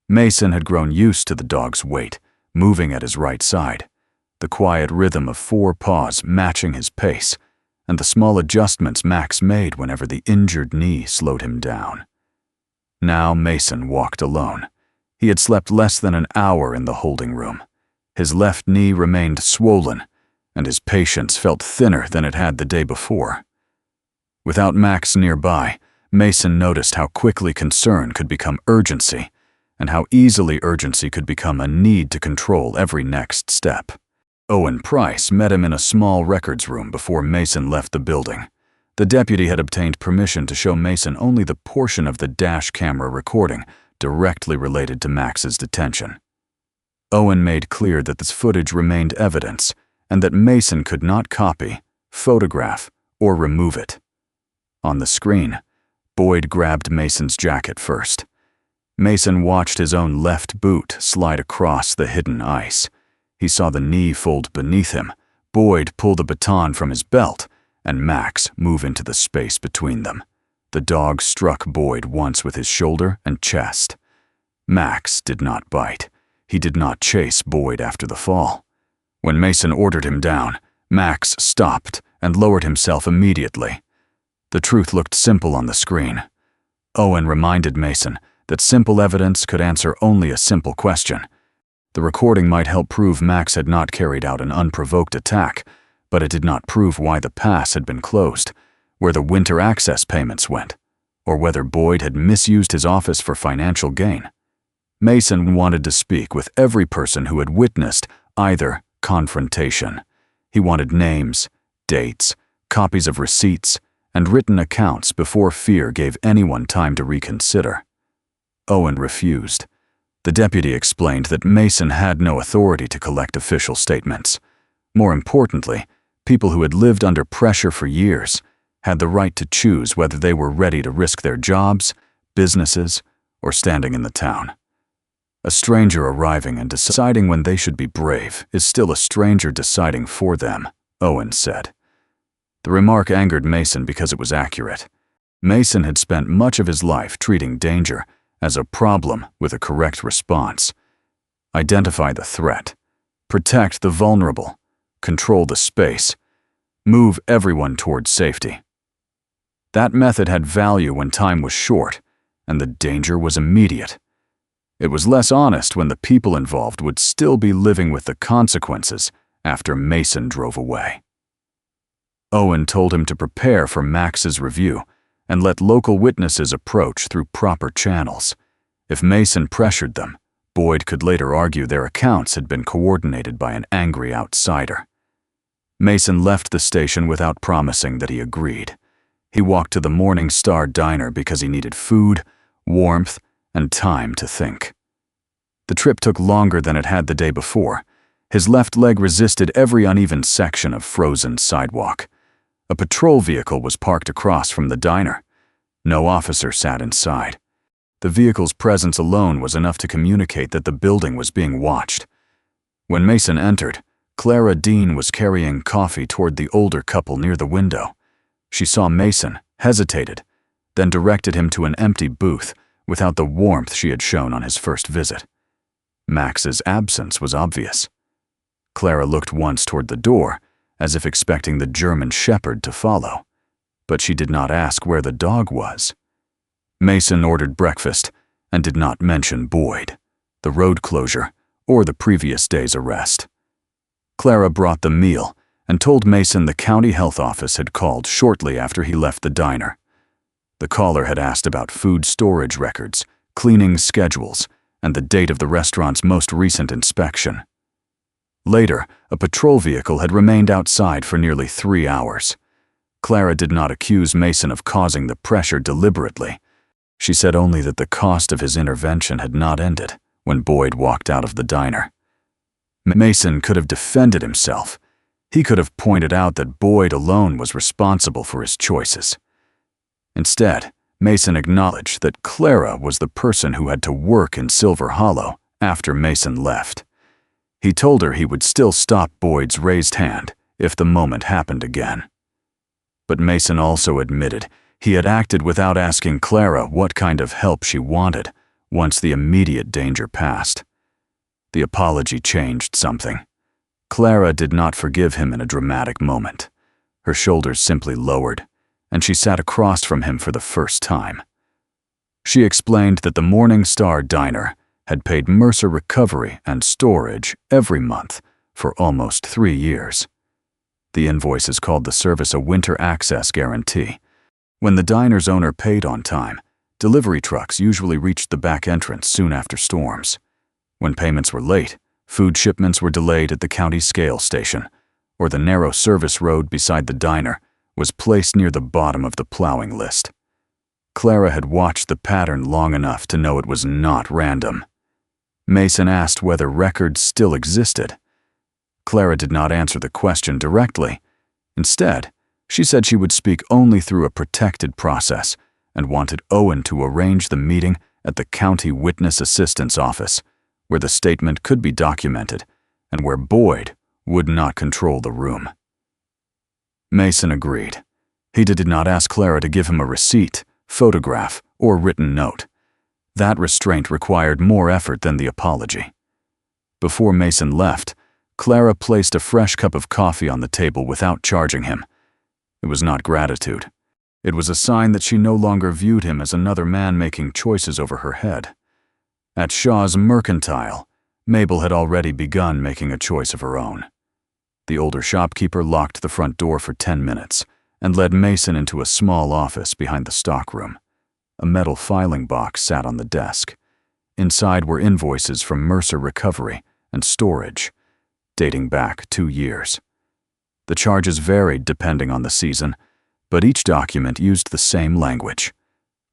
[SPEAKER 1] Mason had grown used to the dog's weight, moving at his right side, the quiet rhythm of 4 paws matching his pace, and the small adjustments Max made whenever the injured knee slowed him down. Now Mason walked alone. He had slept less than an hour in the holding room. His left knee remained swollen, and his patience felt thinner than it had the day before. Without Max nearby, Mason noticed how quickly concern could become urgency, and how easily urgency could become a need to control every next step. Owen Price met him in a small records room before Mason left the building. The deputy had obtained permission to show Mason only the portion of the dash camera recording directly related to Max's detention. Owen made clear that this footage remained evidence, and that Mason could not copy, photograph, or remove it. On the screen, Boyd grabbed Mason's jacket first. Mason watched his own left boot slide across the hidden ice. He saw the knee fold beneath him, Boyd pull the baton from his belt, and Max move into the space between them. The dog struck Boyd once with his shoulder and chest. Max did not bite. He did not chase Boyd after the fall. When Mason ordered him down, Max stopped and lowered himself immediately. The truth looked simple on the screen. Owen reminded Mason that simple evidence could answer only a simple question. The recording might help prove Max had not carried out an unprovoked attack, but it did not prove why the pass had been closed, where the winter access payments went, or whether Boyd had misused his office for financial gain. Mason wanted to speak with every person who had witnessed either confrontation. He wanted names, dates, copies of receipts, and written accounts before fear gave anyone time to reconsider. Owen refused. The deputy explained that Mason had no authority to collect official statements. More importantly, people who had lived under pressure for years had the right to choose whether they were ready to risk their jobs, businesses, or standing in the town. A stranger arriving and deciding when they should be brave is still a stranger deciding for them, Owen said. The remark angered Mason because it was accurate. Mason had spent much of his life treating danger as a problem with a correct response. Identify the threat, protect the vulnerable, control the space, move everyone towards safety. That method had value when time was short and the danger was immediate. It was less honest when the people involved would still be living with the consequences after Mason drove away. Owen told him to prepare for Max's review and let local witnesses approach through proper channels. If Mason pressured them, Boyd could later argue their accounts had been coordinated by an angry outsider. Mason left the station without promising that he agreed. He walked to the Morning Star diner because he needed food, warmth, and time to think. The trip took longer than it had the day before. His left leg resisted every uneven section of frozen sidewalk. A patrol vehicle was parked across from the diner. No officer sat inside. The vehicle's presence alone was enough to communicate that the building was being watched. When Mason entered, Clara Dean was carrying coffee toward the older couple near the window. She saw Mason, hesitated, then directed him to an empty booth without the warmth she had shown on his first visit. Max's absence was obvious. Clara looked once toward the door, as if expecting the German shepherd to follow, but she did not ask where the dog was. Mason ordered breakfast and did not mention Boyd, the road closure, or the previous day's arrest. Clara brought the meal and told Mason the county health office had called shortly after he left the diner. The caller had asked about food storage records, cleaning schedules, and the date of the restaurant's most recent inspection. Later, a patrol vehicle had remained outside for nearly 3 hours. Clara did not accuse Mason of causing the pressure deliberately. She said only that the cost of his intervention had not ended when Boyd walked out of the diner. Mason could have defended himself. He could have pointed out that Boyd alone was responsible for his choices. Instead, Mason acknowledged that Clara was the person who had to work in Silver Hollow after Mason left. He told her he would still stop Boyd's raised hand if the moment happened again. But Mason also admitted he had acted without asking Clara what kind of help she wanted once the immediate danger passed. The apology changed something. Clara did not forgive him in a dramatic moment. Her shoulders simply lowered, and she sat across from him for the first time. She explained that the Morning Star Diner had paid Mercer recovery and storage every month for almost 3 years. The invoices called the service a winter access guarantee. When the diner's owner paid on time, delivery trucks usually reached the back entrance soon after storms. When payments were late, food shipments were delayed at the county scale station, or the narrow service road beside the diner was placed near the bottom of the plowing list. Clara had watched the pattern long enough to know it was not random. Mason asked whether records still existed. Clara did not answer the question directly. Instead, she said she would speak only through a protected process and wanted Owen to arrange the meeting at the County Witness Assistance Office, where the statement could be documented and where Boyd would not control the room. Mason agreed. He did not ask Clara to give him a receipt, photograph, or written note. That restraint required more effort than the apology. Before Mason left, Clara placed a fresh cup of coffee on the table without charging him. It was not gratitude. It was a sign that she no longer viewed him as another man making choices over her head. At Shaw's Mercantile, Mabel had already begun making a choice of her own. The older shopkeeper locked the front door for 10 minutes and led Mason into a small office behind the stockroom. A metal filing box sat on the desk. Inside were invoices from Mercer Recovery and Storage, dating back 2 years. The charges varied depending on the season, but each document used the same language: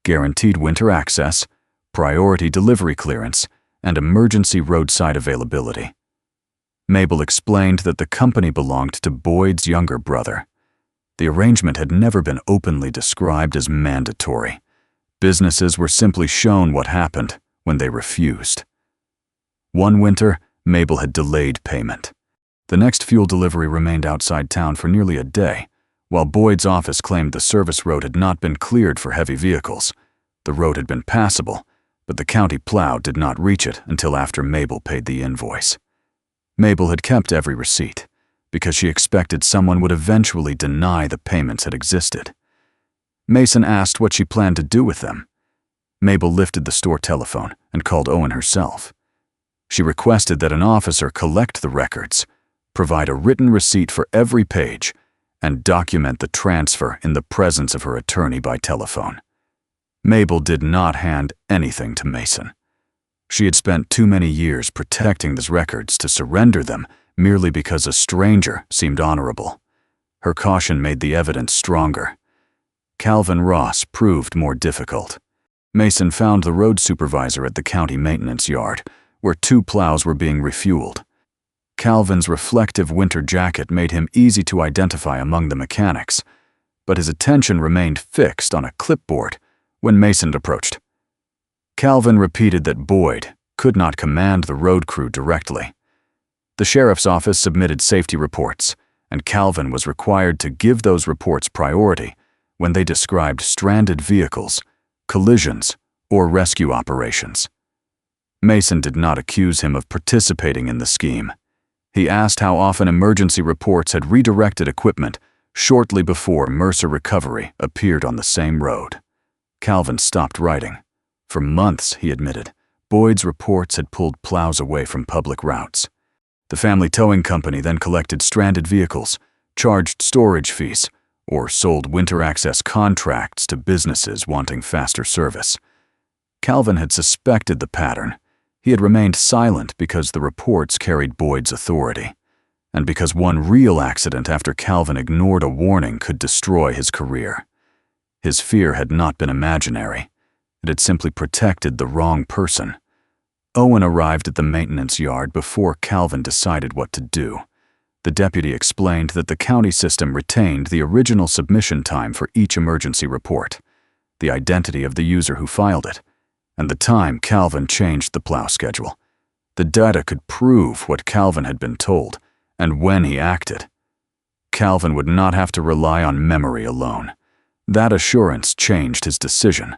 [SPEAKER 1] guaranteed winter access, priority delivery clearance, and emergency roadside availability. Mabel explained that the company belonged to Boyd's younger brother. The arrangement had never been openly described as mandatory. Businesses were simply shown what happened when they refused. One winter, Mabel had delayed payment. The next fuel delivery remained outside town for nearly a day, while Boyd's office claimed the service road had not been cleared for heavy vehicles. The road had been passable, but the county plow did not reach it until after Mabel paid the invoice. Mabel had kept every receipt, because she expected someone would eventually deny the payments had existed. Mason asked what she planned to do with them. Mabel lifted the store telephone and called Owen herself. She requested that an officer collect the records, provide a written receipt for every page, and document the transfer in the presence of her attorney by telephone. Mabel did not hand anything to Mason. She had spent too many years protecting these records to surrender them merely because a stranger seemed honorable. Her caution made the evidence stronger. Calvin Ross proved more difficult. Mason found the road supervisor at the county maintenance yard, where 2 plows were being refueled. Calvin's reflective winter jacket made him easy to identify among the mechanics, but his attention remained fixed on a clipboard when Mason approached. Calvin repeated that Boyd could not command the road crew directly. The sheriff's office submitted safety reports, and Calvin was required to give those reports priority when they described stranded vehicles, collisions, or rescue operations. Mason did not accuse him of participating in the scheme. He asked how often emergency reports had redirected equipment shortly before Mercer Recovery appeared on the same road. Calvin stopped writing. For months, he admitted, Boyd's reports had pulled plows away from public routes. The family towing company then collected stranded vehicles, charged storage fees, or sold winter access contracts to businesses wanting faster service. Calvin had suspected the pattern. He had remained silent because the reports carried Boyd's authority, and because one real accident after Calvin ignored a warning could destroy his career. His fear had not been imaginary. It had simply protected the wrong person. Owen arrived at the maintenance yard before Calvin decided what to do. The deputy explained that the county system retained the original submission time for each emergency report, the identity of the user who filed it, and the time Calvin changed the plow schedule. The data could prove what Calvin had been told and when he acted. Calvin would not have to rely on memory alone. That assurance changed his decision.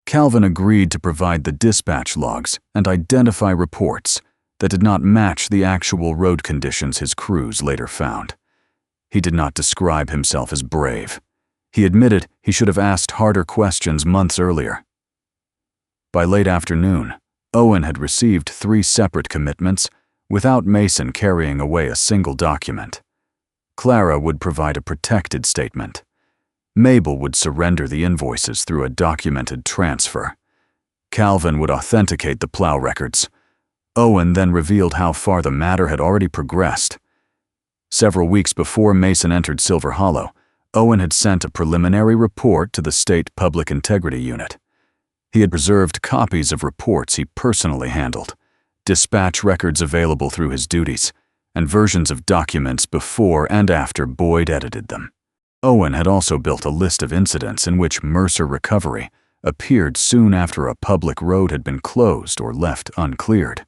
[SPEAKER 1] Calvin agreed to provide the dispatch logs and identify reports that did not match the actual road conditions his crews later found. He did not describe himself as brave. He admitted he should have asked harder questions months earlier. By late afternoon, Owen had received 3 separate commitments without Mason carrying away a single document. Clara would provide a protected statement. Mabel would surrender the invoices through a documented transfer. Calvin would authenticate the plow records. Owen then revealed how far the matter had already progressed. Several weeks before Mason entered Silver Hollow, Owen had sent a preliminary report to the State Public Integrity Unit. He had preserved copies of reports he personally handled, dispatch records available through his duties, and versions of documents before and after Boyd edited them. Owen had also built a list of incidents in which Mercer Recovery appeared soon after a public road had been closed or left uncleared.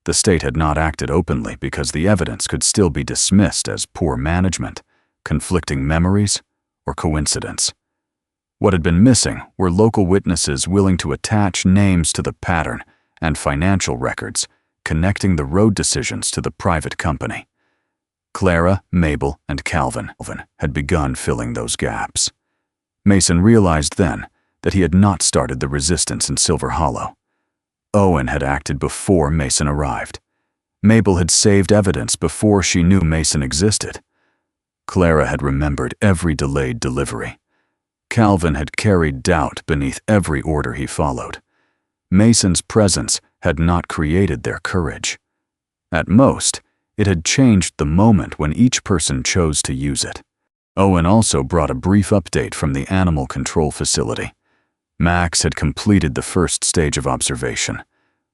[SPEAKER 1] The state had not acted openly because the evidence could still be dismissed as poor management, conflicting memories, or coincidence. What had been missing were local witnesses willing to attach names to the pattern and financial records connecting the road decisions to the private company. Clara, Mabel, and Calvin had begun filling those gaps. Mason realized then that he had not started the resistance in Silver Hollow. Owen had acted before Mason arrived. Mabel had saved evidence before she knew Mason existed. Clara had remembered every delayed delivery. Calvin had carried doubt beneath every order he followed. Mason's presence had not created their courage. At most, it had changed the moment when each person chose to use it. Owen also brought a brief update from the animal control facility. Max had completed the first stage of observation.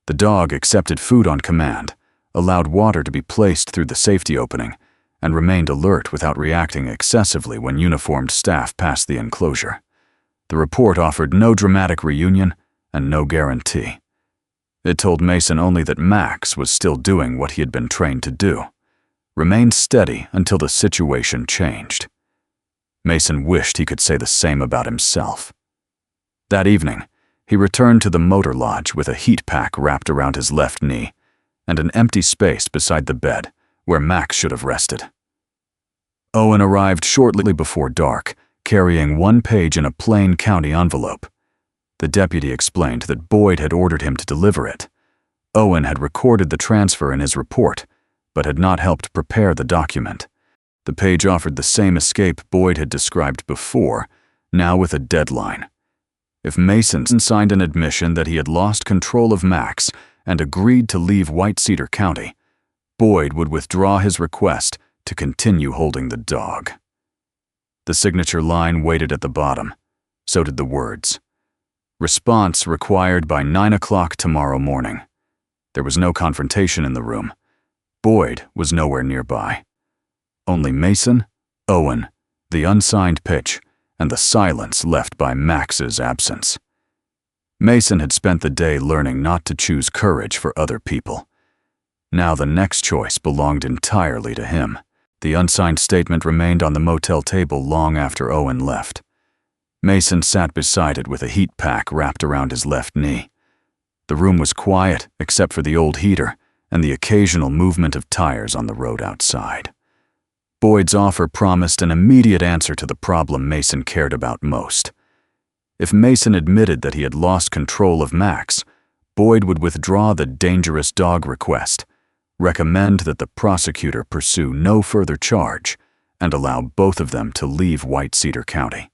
[SPEAKER 1] The dog accepted food on command, allowed water to be placed through the safety opening, and remained alert without reacting excessively when uniformed staff passed the enclosure. The report offered no dramatic reunion and no guarantee. It told Mason only that Max was still doing what he had been trained to do, remained steady until the situation changed. Mason wished he could say the same about himself. That evening, he returned to the motor lodge with a heat pack wrapped around his left knee and an empty space beside the bed where Max should have rested. Owen arrived shortly before dark, carrying 1 page in a plain county envelope. The deputy explained that Boyd had ordered him to deliver it. Owen had recorded the transfer in his report, but had not helped prepare the document. The page offered the same escape Boyd had described before, now with a deadline. If Mason signed an admission that he had lost control of Max and agreed to leave White Cedar County, Boyd would withdraw his request to continue holding the dog. The signature line waited at the bottom. So did the words. Response required by 9 o'clock tomorrow morning. There was no confrontation in the room. Boyd was nowhere nearby. Only Mason, Owen, the unsigned pitch, and the silence left by Max's absence. Mason had spent the day learning not to choose courage for other people. Now the next choice belonged entirely to him. The unsigned statement remained on the motel table long after Owen left. Mason sat beside it with a heat pack wrapped around his left knee. The room was quiet except for the old heater and the occasional movement of tires on the road outside. Boyd's offer promised an immediate answer to the problem Mason cared about most. If Mason admitted that he had lost control of Max, Boyd would withdraw the dangerous dog request, recommend that the prosecutor pursue no further charge, and allow both of them to leave White Cedar County.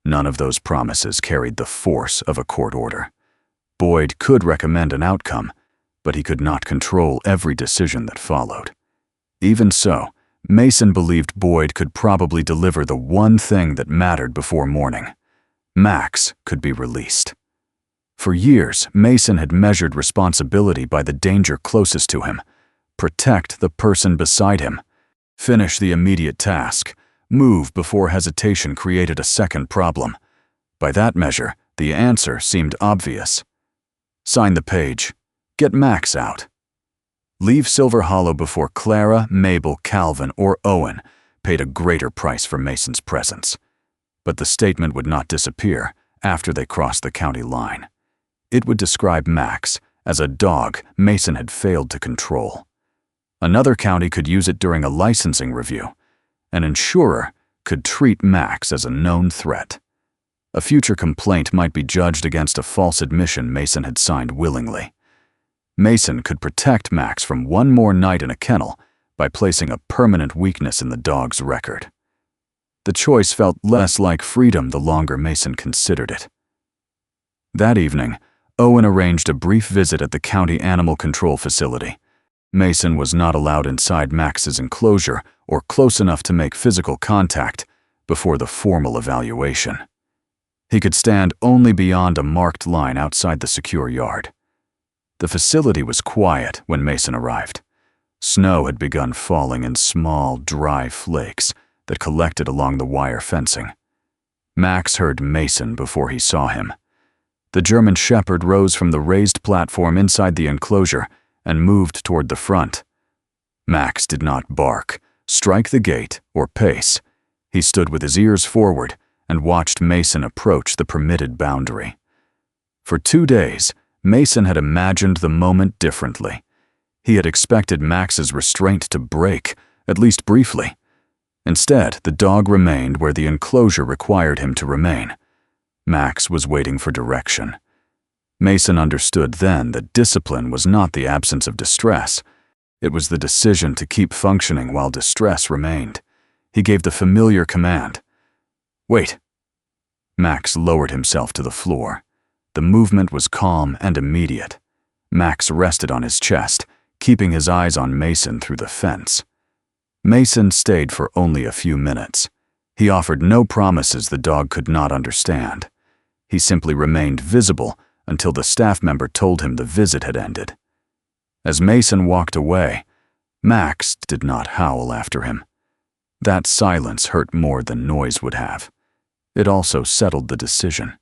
[SPEAKER 1] None of those promises carried the force of a court order. Boyd could recommend an outcome, but he could not control every decision that followed. Even so, Mason believed Boyd could probably deliver the one thing that mattered before morning. Max could be released. For years, Mason had measured responsibility by the danger closest to him. Protect the person beside him. Finish the immediate task. Move before hesitation created a second problem. By that measure, the answer seemed obvious. Sign the page. Get Max out. Leave Silver Hollow before Clara, Mabel, Calvin, or Owen paid a greater price for Mason's presence. But the statement would not disappear after they crossed the county line. It would describe Max as a dog Mason had failed to control. Another county could use it during a licensing review. An insurer could treat Max as a known threat. A future complaint might be judged against a false admission Mason had signed willingly. Mason could protect Max from one more night in a kennel by placing a permanent weakness in the dog's record. The choice felt less like freedom the longer Mason considered it. That evening, Owen arranged a brief visit at the county animal control facility. Mason was not allowed inside Max's enclosure or close enough to make physical contact before the formal evaluation. He could stand only beyond a marked line outside the secure yard. The facility was quiet when Mason arrived. Snow had begun falling in small, dry flakes that collected along the wire fencing. Max heard Mason before he saw him. The German Shepherd rose from the raised platform inside the enclosure and moved toward the front. Max did not bark, strike the gate, or pace. He stood with his ears forward and watched Mason approach the permitted boundary. For 2 days, Mason had imagined the moment differently. He had expected Max's restraint to break, at least briefly. Instead, the dog remained where the enclosure required him to remain. Max was waiting for direction. Mason understood then that discipline was not the absence of distress. It was the decision to keep functioning while distress remained. He gave the familiar command, "Wait." Max lowered himself to the floor. The movement was calm and immediate. Max rested on his chest, keeping his eyes on Mason through the fence. Mason stayed for only a few minutes. He offered no promises the dog could not understand. He simply remained visible until the staff member told him the visit had ended. As Mason walked away, Max did not howl after him. That silence hurt more than noise would have. It also settled the decision.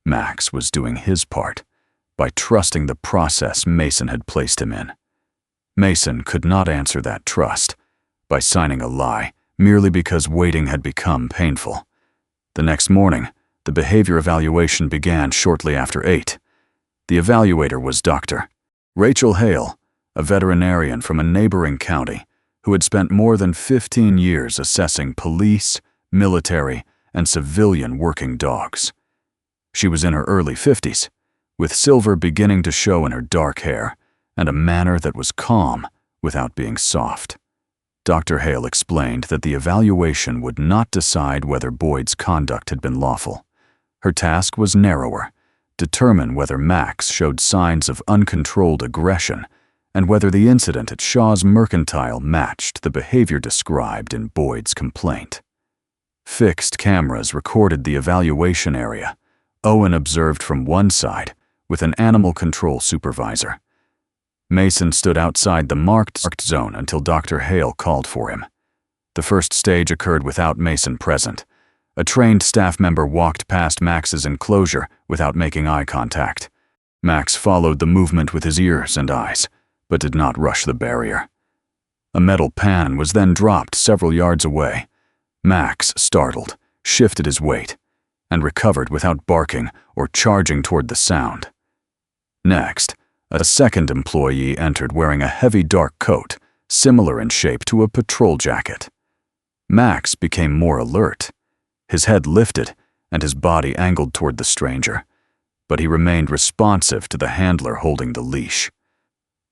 [SPEAKER 1] Max was doing his part by trusting the process Mason had placed him in. Mason could not answer that trust by signing a lie merely because waiting had become painful. The next morning, the behavior evaluation began shortly after 8. The evaluator was Dr. Rachel Hale, a veterinarian from a neighboring county who had spent more than 15 years assessing police, military, and civilian working dogs. She was in her early 50s, with silver beginning to show in her dark hair and a manner that was calm without being soft. Dr. Hale explained that the evaluation would not decide whether Boyd's conduct had been lawful. Her task was narrower: determine whether Max showed signs of uncontrolled aggression and whether the incident at Shaw's Mercantile matched the behavior described in Boyd's complaint. Fixed cameras recorded the evaluation area. Owen observed from one side, with an animal control supervisor. Mason stood outside the marked zone until Dr. Hale called for him. The first stage occurred without Mason present. A trained staff member walked past Max's enclosure without making eye contact. Max followed the movement with his ears and eyes, but did not rush the barrier. A metal pan was then dropped several yards away. Max, startled, shifted his weight and recovered without barking or charging toward the sound. Next, a second employee entered wearing a heavy dark coat, similar in shape to a patrol jacket. Max became more alert. His head lifted and his body angled toward the stranger, but he remained responsive to the handler holding the leash.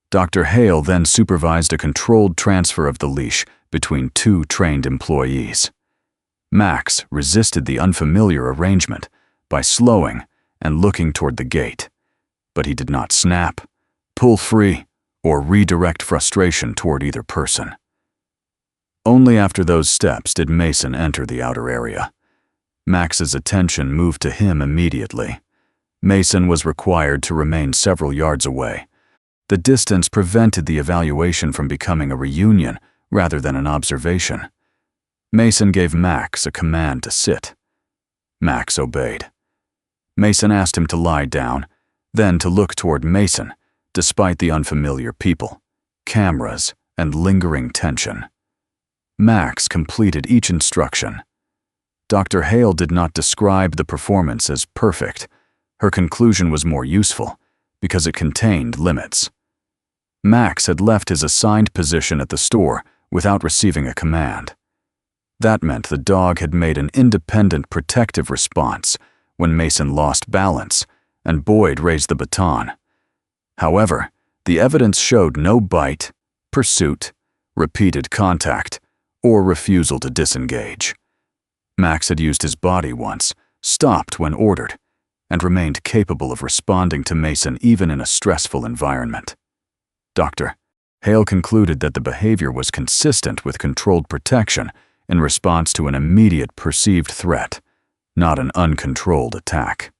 [SPEAKER 1] Dr. Hale then supervised a controlled transfer of the leash between two trained employees. Max resisted the unfamiliar arrangement by slowing and looking toward the gate, but he did not snap, pull free, or redirect frustration toward either person. Only after those steps did Mason enter the outer area. Max's attention moved to him immediately. Mason was required to remain several yards away. The distance prevented the evaluation from becoming a reunion rather than an observation. Mason gave Max a command to sit. Max obeyed. Mason asked him to lie down, then to look toward Mason, despite the unfamiliar people, cameras, and lingering tension. Max completed each instruction. Dr. Hale did not describe the performance as perfect. Her conclusion was more useful, because it contained limits. Max had left his assigned position at the store without receiving a command. That meant the dog had made an independent protective response when Mason lost balance and Boyd raised the baton. However, the evidence showed no bite, pursuit, repeated contact, or refusal to disengage. Max had used his body once, stopped when ordered, and remained capable of responding to Mason even in a stressful environment. Dr. Hale concluded that the behavior was consistent with controlled protection in response to an immediate perceived threat, not an uncontrolled attack.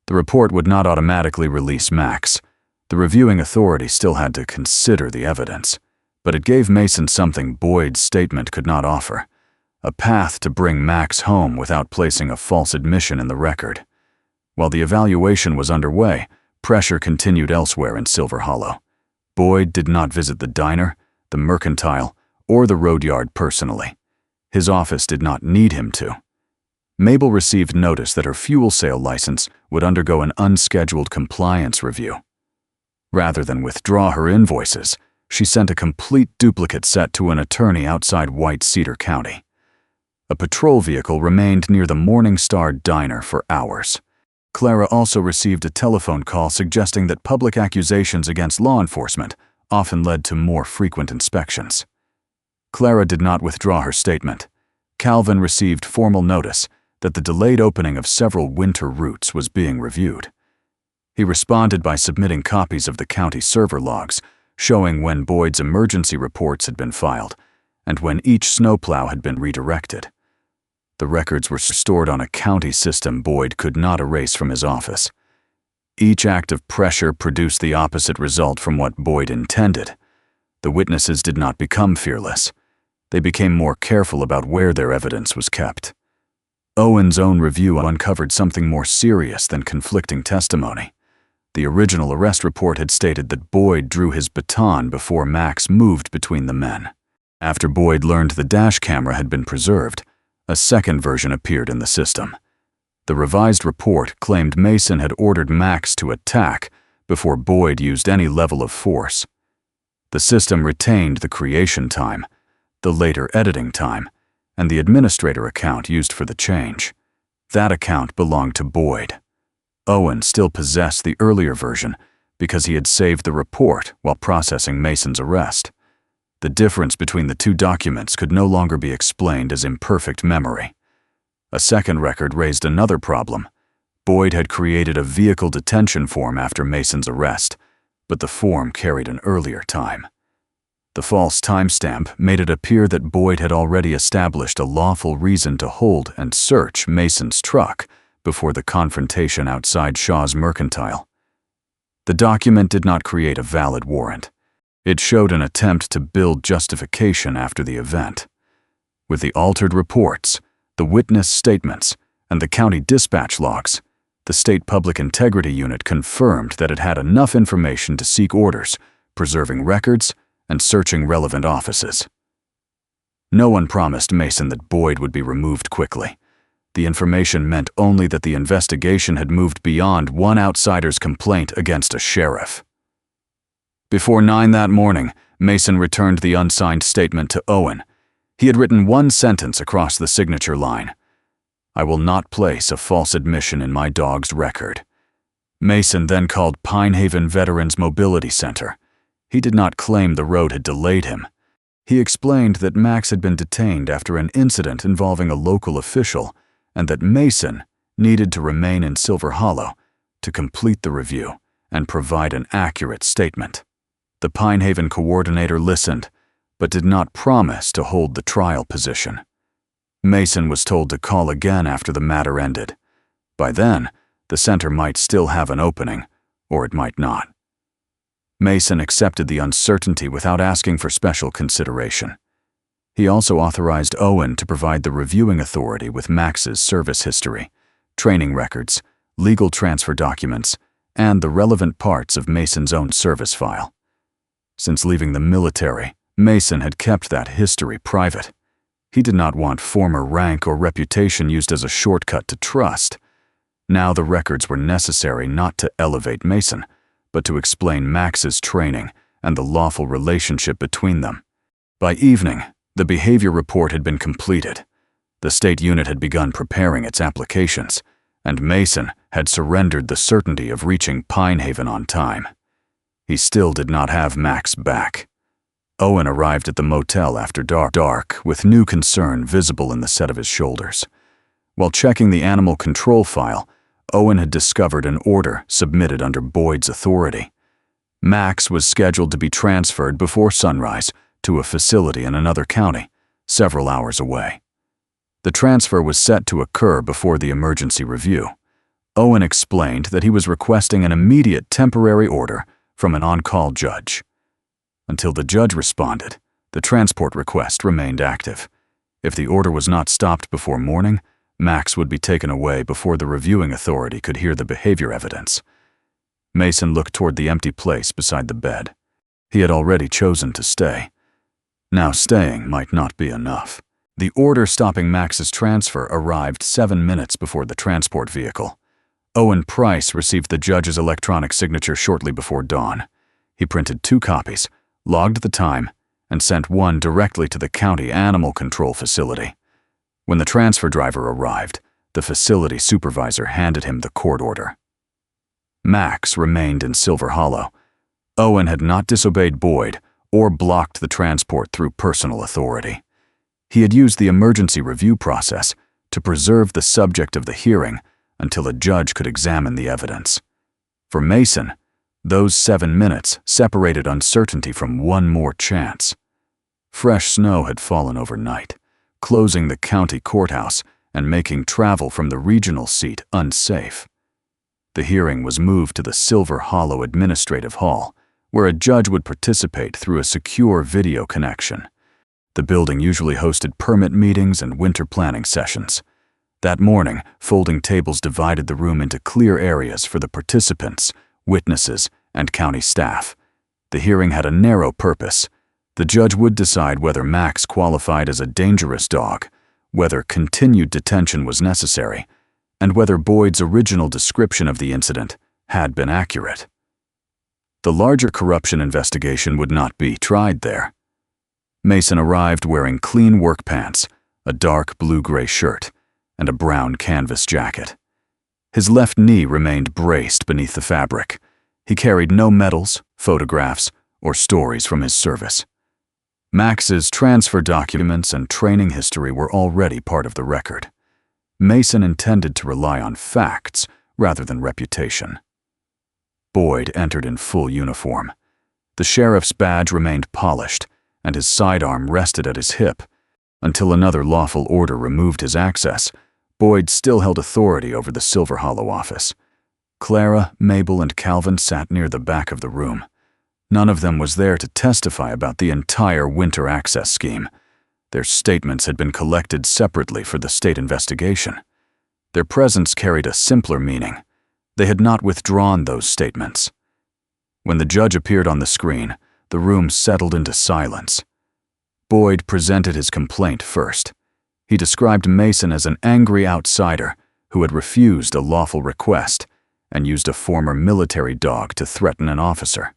[SPEAKER 1] The report would not automatically release Max. The reviewing authority still had to consider the evidence, but it gave Mason something Boyd's statement could not offer: a path to bring Max home without placing a false admission in the record. While the evaluation was underway, pressure continued elsewhere in Silver Hollow. Boyd did not visit the diner, the mercantile, or the road yard personally. His office did not need him to. Mabel received notice that her fuel sale license would undergo an unscheduled compliance review. Rather than withdraw her invoices, she sent a complete duplicate set to an attorney outside White Cedar County. A patrol vehicle remained near the Morning Star diner for hours. Clara also received a telephone call suggesting that public accusations against law enforcement often led to more frequent inspections. Clara did not withdraw her statement. Calvin received formal notice that the delayed opening of several winter routes was being reviewed. He responded by submitting copies of the county server logs, showing when Boyd's emergency reports had been filed and when each snowplow had been redirected. The records were stored on a county system Boyd could not erase from his office. Each act of pressure produced the opposite result from what Boyd intended. The witnesses did not become fearless. They became more careful about where their evidence was kept. Owen's own review uncovered something more serious than conflicting testimony. The original arrest report had stated that Boyd drew his baton before Max moved between the men. After Boyd learned the dash camera had been preserved, a second version appeared in the system. The revised report claimed Mason had ordered Max to attack before Boyd used any level of force. The system retained the creation time, the later editing time, and the administrator account used for the change. That account belonged to Boyd. Owen still possessed the earlier version because he had saved the report while processing Mason's arrest. The difference between the two documents could no longer be explained as imperfect memory. A second record raised another problem. Boyd had created a vehicle detention form after Mason's arrest, but the form carried an earlier time. The false timestamp made it appear that Boyd had already established a lawful reason to hold and search Mason's truck before the confrontation outside Shaw's Mercantile. The document did not create a valid warrant. It showed an attempt to build justification after the event. With the altered reports, the witness statements, and the county dispatch logs, the State Public Integrity Unit confirmed that it had enough information to seek orders, preserving records and searching relevant offices. No one promised Mason that Boyd would be removed quickly. The information meant only that the investigation had moved beyond one outsider's complaint against a sheriff. Before 9 that morning, Mason returned the unsigned statement to Owen. He had written one sentence across the signature line: "I will not place a false admission in my dog's record." Mason then called Pinehaven Veterans Mobility Center. He did not claim the road had delayed him. He explained that Max had been detained after an incident involving a local official, and that Mason needed to remain in Silver Hollow to complete the review and provide an accurate statement. The Pinehaven coordinator listened, but did not promise to hold the trial position. Mason was told to call again after the matter ended. By then, the center might still have an opening, or it might not. Mason accepted the uncertainty without asking for special consideration. He also authorized Owen to provide the reviewing authority with Max's service history, training records, legal transfer documents, and the relevant parts of Mason's own service file. Since leaving the military, Mason had kept that history private. He did not want former rank or reputation used as a shortcut to trust. Now the records were necessary not to elevate Mason, but to explain Max's training and the lawful relationship between them. By evening, the behavior report had been completed. The state unit had begun preparing its applications, and Mason had surrendered the certainty of reaching Pinehaven on time. He still did not have Max back. Owen arrived at the motel after dark with new concern visible in the set of his shoulders. While checking the animal control file, Owen had discovered an order submitted under Boyd's authority. Max was scheduled to be transferred before sunrise to a facility in another county, several hours away. The transfer was set to occur before the emergency review. Owen explained that he was requesting an immediate temporary order from an on-call judge. Until the judge responded, the transport request remained active. If the order was not stopped before morning, Max would be taken away before the reviewing authority could hear the behavior evidence. Mason looked toward the empty place beside the bed. He had already chosen to stay. Now staying might not be enough. The order stopping Max's transfer arrived 7 minutes before the transport vehicle. Owen Price received the judge's electronic signature shortly before dawn. He printed 2 copies, logged the time, and sent one directly to the county animal control facility. When the transfer driver arrived, the facility supervisor handed him the court order. Max remained in Silver Hollow. Owen had not disobeyed Boyd or blocked the transport through personal authority. He had used the emergency review process to preserve the subject of the hearing until a judge could examine the evidence. For Mason, those 7 minutes separated uncertainty from one more chance. Fresh snow had fallen overnight, closing the county courthouse and making travel from the regional seat unsafe. The hearing was moved to the Silver Hollow Administrative Hall, where a judge would participate through a secure video connection. The building usually hosted permit meetings and winter planning sessions. That morning, folding tables divided the room into clear areas for the participants, witnesses, and county staff. The hearing had a narrow purpose. The judge would decide whether Max qualified as a dangerous dog, whether continued detention was necessary, and whether Boyd's original description of the incident had been accurate. The larger corruption investigation would not be tried there. Mason arrived wearing clean work pants, a dark blue-gray shirt, and a brown canvas jacket. His left knee remained braced beneath the fabric. He carried no medals, photographs, or stories from his service. Max's transfer documents and training history were already part of the record. Mason intended to rely on facts rather than reputation. Boyd entered in full uniform. The sheriff's badge remained polished, and his sidearm rested at his hip. Until another lawful order removed his access, Boyd still held authority over the Silver Hollow office. Clara, Mabel, and Calvin sat near the back of the room. None of them was there to testify about the entire winter access scheme. Their statements had been collected separately for the state investigation. Their presence carried a simpler meaning. They had not withdrawn those statements. When the judge appeared on the screen, the room settled into silence. Boyd presented his complaint first. He described Mason as an angry outsider who had refused a lawful request and used a former military dog to threaten an officer.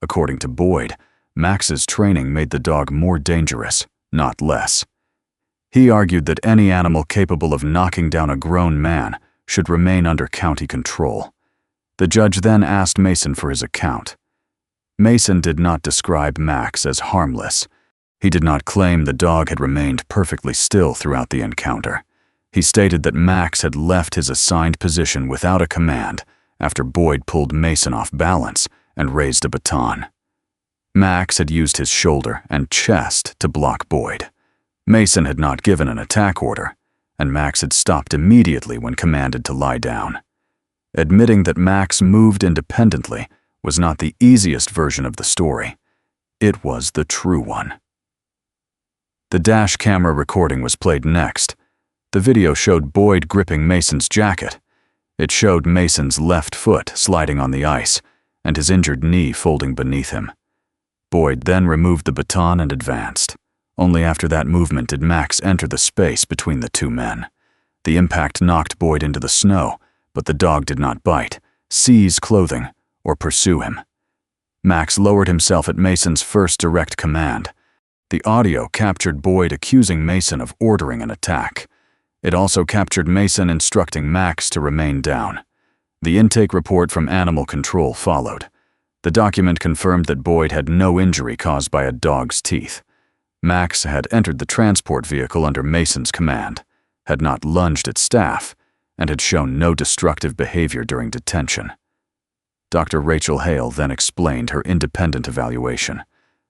[SPEAKER 1] According to Boyd, Max's training made the dog more dangerous, not less. He argued that any animal capable of knocking down a grown man should remain under county control. The judge then asked Mason for his account. Mason did not describe Max as harmless. He did not claim the dog had remained perfectly still throughout the encounter. He stated that Max had left his assigned position without a command after Boyd pulled Mason off balance and raised a baton. Max had used his shoulder and chest to block Boyd. Mason had not given an attack order, and Max had stopped immediately when commanded to lie down. Admitting that Max moved independently was not the easiest version of the story. It was the true one. The dash camera recording was played next. The video showed Boyd gripping Mason's jacket. It showed Mason's left foot sliding on the ice and his injured knee folding beneath him. Boyd then removed the baton and advanced. Only after that movement did Max enter the space between the two men. The impact knocked Boyd into the snow, but the dog did not bite, seize clothing, or pursue him. Max lowered himself at Mason's first direct command. The audio captured Boyd accusing Mason of ordering an attack. It also captured Mason instructing Max to remain down. The intake report from animal control followed. The document confirmed that Boyd had no injury caused by a dog's teeth. Max had entered the transport vehicle under Mason's command, had not lunged at staff, and had shown no destructive behavior during detention. Dr. Rachel Hale then explained her independent evaluation.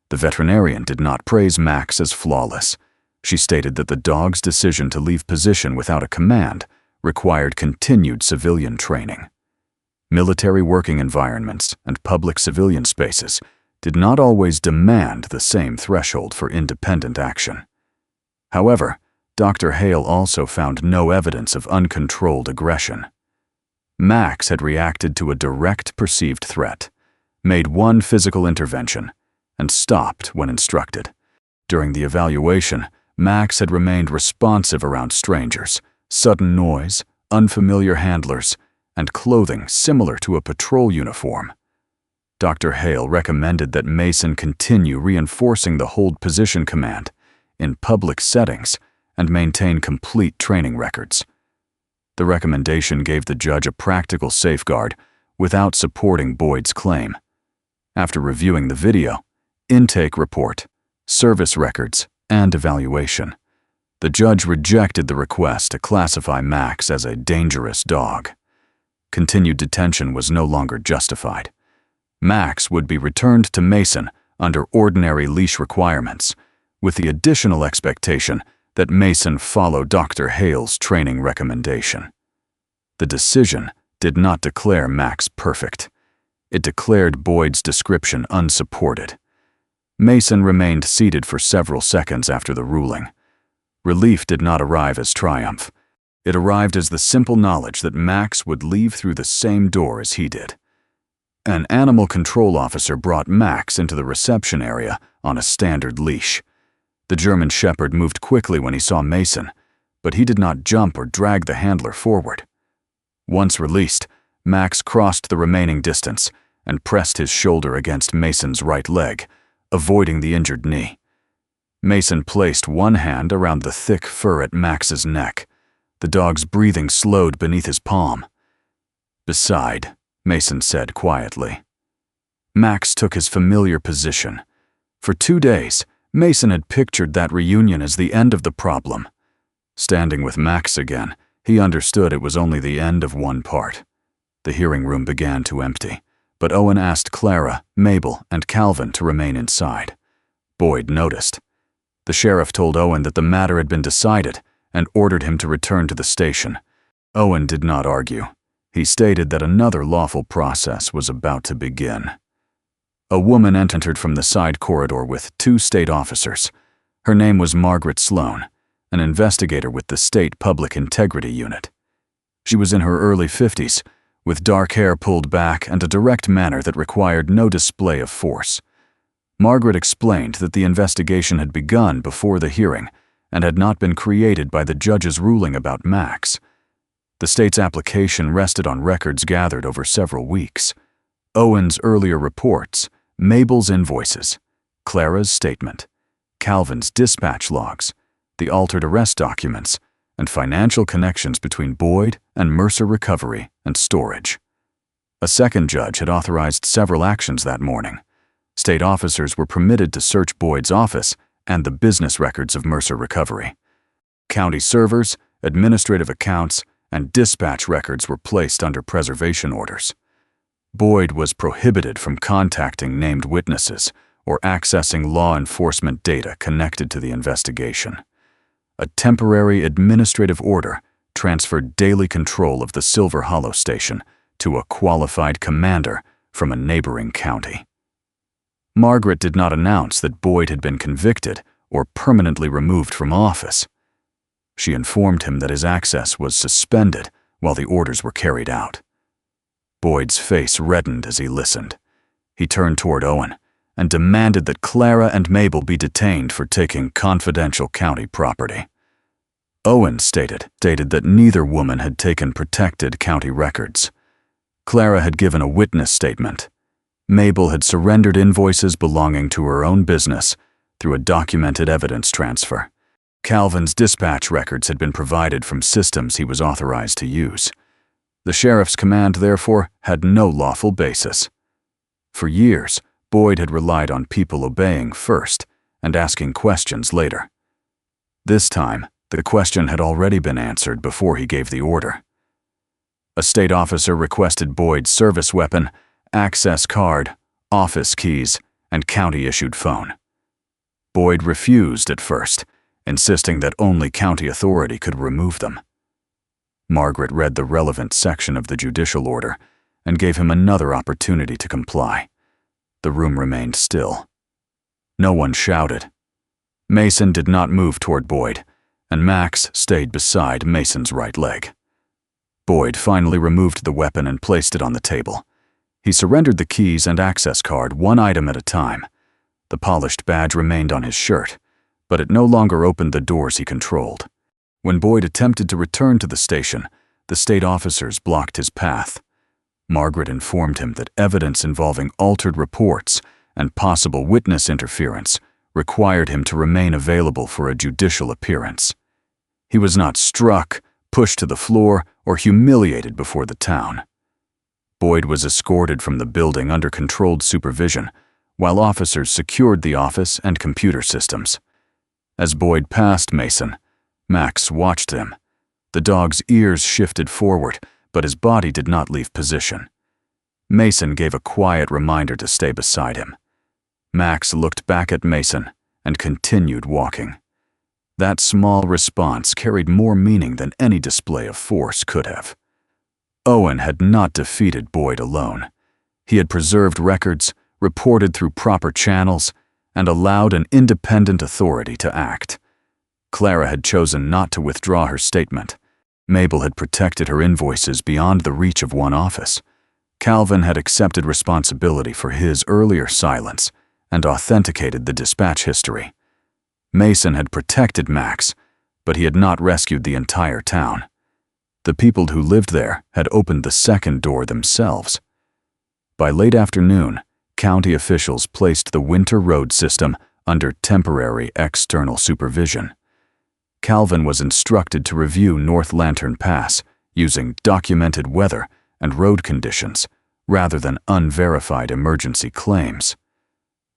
[SPEAKER 1] The veterinarian did not praise Max as flawless. She stated that the dog's decision to leave position without a command required continued civilian training. Military working environments and public civilian spaces did not always demand the same threshold for independent action. However, Dr. Hale also found no evidence of uncontrolled aggression. Max had reacted to a direct perceived threat, made one physical intervention, and stopped when instructed. During the evaluation, Max had remained responsive around strangers, sudden noise, unfamiliar handlers, and clothing similar to a patrol uniform. Dr. Hale recommended that Mason continue reinforcing the hold position command in public settings and maintain complete training records. The recommendation gave the judge a practical safeguard without supporting Boyd's claim. After reviewing the video, intake report, service records, and evaluation, the judge rejected the request to classify Max as a dangerous dog. Continued detention was no longer justified. Max would be returned to Mason under ordinary leash requirements, with the additional expectation that Mason follow Dr. Hale's training recommendation. The decision did not declare Max perfect. It declared Boyd's description unsupported. Mason remained seated for several seconds after the ruling. Relief did not arrive as triumph. It arrived as the simple knowledge that Max would leave through the same door as he did. An animal control officer brought Max into the reception area on a standard leash. The German Shepherd moved quickly when he saw Mason, but he did not jump or drag the handler forward. Once released, Max crossed the remaining distance and pressed his shoulder against Mason's right leg, avoiding the injured knee. Mason placed one hand around the thick fur at Max's neck. The dog's breathing slowed beneath his palm. "Beside," Mason said quietly. Max took his familiar position. For 2 days, Mason had pictured that reunion as the end of the problem. Standing with Max again, he understood it was only the end of one part. The hearing room began to empty, but Owen asked Clara, Mabel, and Calvin to remain inside. Boyd noticed. The sheriff told Owen that the matter had been decided and ordered him to return to the station. Owen did not argue. He stated that another lawful process was about to begin. A woman entered from the side corridor with 2 state officers. Her name was Margaret Sloan, an investigator with the State Public Integrity Unit. She was in her early 50s, with dark hair pulled back and a direct manner that required no display of force. Margaret explained that the investigation had begun before the hearing and had not been created by the judge's ruling about Max. The state's application rested on records gathered over several weeks: Owen's earlier reports, Mabel's invoices, Clara's statement, Calvin's dispatch logs, the altered arrest documents, and financial connections between Boyd and Mercer Recovery and Storage. A second judge had authorized several actions that morning. State officers were permitted to search Boyd's office and the business records of Mercer Recovery. County servers, administrative accounts, and dispatch records were placed under preservation orders. Boyd was prohibited from contacting named witnesses or accessing law enforcement data connected to the investigation. A temporary administrative order transferred daily control of the Silver Hollow station to a qualified commander from a neighboring county. Margaret did not announce that Boyd had been convicted or permanently removed from office. She informed him that his access was suspended while the orders were carried out. Boyd's face reddened as he listened. He turned toward Owen and demanded that Clara and Mabel be detained for taking confidential county property. Owen stated that neither woman had taken protected county records. Clara had given a witness statement. Mabel had surrendered invoices belonging to her own business through a documented evidence transfer. Calvin's dispatch records had been provided from systems he was authorized to use. The sheriff's command, therefore, had no lawful basis. For years, Boyd had relied on people obeying first and asking questions later. This time, the question had already been answered before he gave the order. A state officer requested Boyd's service weapon, access card, office keys, and county-issued phone. Boyd refused at first, insisting that only county authority could remove them. Margaret read the relevant section of the judicial order and gave him another opportunity to comply. The room remained still. No one shouted. Mason did not move toward Boyd, and Max stayed beside Mason's right leg. Boyd finally removed the weapon and placed it on the table. He surrendered the keys and access card one item at a time. The polished badge remained on his shirt, but it no longer opened the doors he controlled. When Boyd attempted to return to the station, the state officers blocked his path. Margaret informed him that evidence involving altered reports and possible witness interference required him to remain available for a judicial appearance. He was not struck, pushed to the floor, or humiliated before the town. Boyd was escorted from the building under controlled supervision, while officers secured the office and computer systems. As Boyd passed Mason, Max watched him. The dog's ears shifted forward, but his body did not leave position. Mason gave a quiet reminder to stay beside him. Max looked back at Mason and continued walking. That small response carried more meaning than any display of force could have. Owen had not defeated Boyd alone. He had preserved records, reported through proper channels, and allowed an independent authority to act. Clara had chosen not to withdraw her statement. Mabel had protected her invoices beyond the reach of one office. Calvin had accepted responsibility for his earlier silence and authenticated the dispatch history. Mason had protected Max, but he had not rescued the entire town. The people who lived there had opened the second door themselves. By late afternoon, county officials placed the Winter Road system under temporary external supervision. Calvin was instructed to review North Lantern Pass using documented weather and road conditions rather than unverified emergency claims.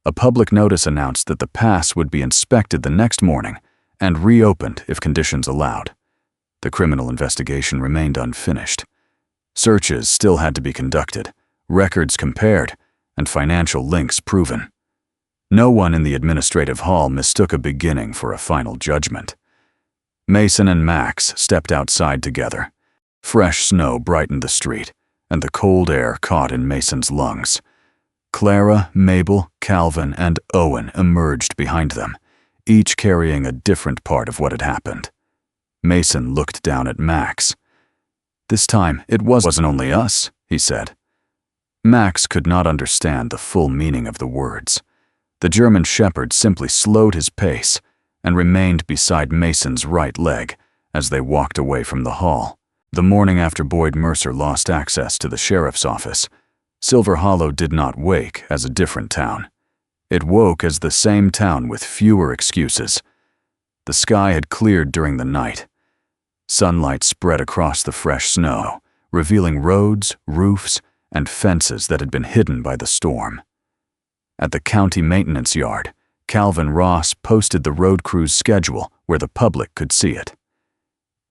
[SPEAKER 1] A public notice announced that the pass would be inspected the next morning and reopened if conditions allowed. The criminal investigation remained unfinished. Searches still had to be conducted, records compared, and financial links proven. No one in the administrative hall mistook a beginning for a final judgment. Mason and Max stepped outside together. Fresh snow brightened the street, and the cold air caught in Mason's lungs. Clara, Mabel, Calvin, and Owen emerged behind them, each carrying a different part of what had happened. Mason looked down at Max. "This time, it wasn't only us," he said. Max could not understand the full meaning of the words. The German shepherd simply slowed his pace and remained beside Mason's right leg as they walked away from the hall. The morning after Boyd Mercer lost access to the sheriff's office, Silver Hollow did not wake as a different town. It woke as the same town with fewer excuses. The sky had cleared during the night. Sunlight spread across the fresh snow, revealing roads, roofs, and fences that had been hidden by the storm. At the county maintenance yard, Calvin Ross posted the road crew's schedule where the public could see it.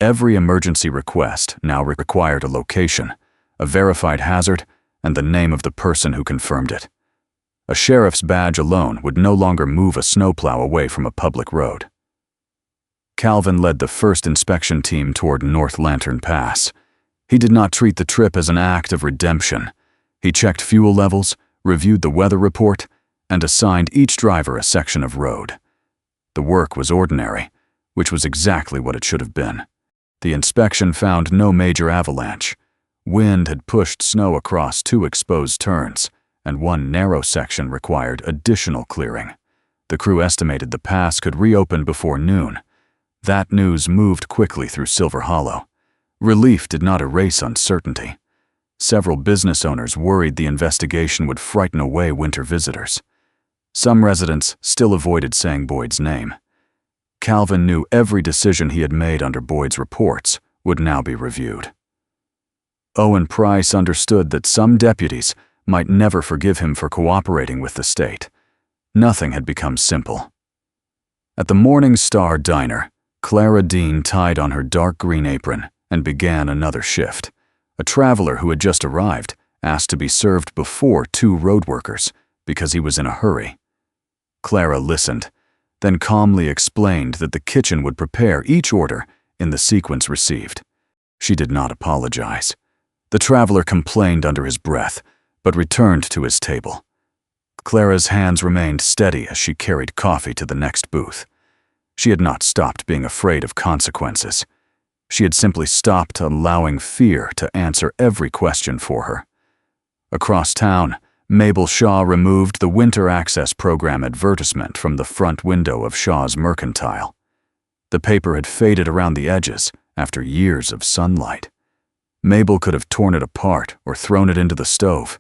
[SPEAKER 1] Every emergency request now required a location, a verified hazard, and the name of the person who confirmed it. A sheriff's badge alone would no longer move a snowplow away from a public road. Calvin led the first inspection team toward North Lantern Pass. He did not treat the trip as an act of redemption. He checked fuel levels, reviewed the weather report, and assigned each driver a section of road. The work was ordinary, which was exactly what it should have been. The inspection found no major avalanche. Wind had pushed snow across 2 exposed turns, and 1 narrow section required additional clearing. The crew estimated the pass could reopen before noon. That news moved quickly through Silver Hollow. Relief did not erase uncertainty. Several business owners worried the investigation would frighten away winter visitors. Some residents still avoided saying Boyd's name. Calvin knew every decision he had made under Boyd's reports would now be reviewed. Owen Price understood that some deputies might never forgive him for cooperating with the state. Nothing had become simple. At the Morning Star Diner, Clara Dean tied on her dark green apron and began another shift. A traveler who had just arrived asked to be served before 2 road workers because he was in a hurry. Clara listened, then calmly explained that the kitchen would prepare each order in the sequence received. She did not apologize. The traveler complained under his breath, but returned to his table. Clara's hands remained steady as she carried coffee to the next booth. She had not stopped being afraid of consequences. She had simply stopped allowing fear to answer every question for her. Across town, Mabel Shaw removed the Winter Access Program advertisement from the front window of Shaw's Mercantile. The paper had faded around the edges after years of sunlight. Mabel could have torn it apart or thrown it into the stove.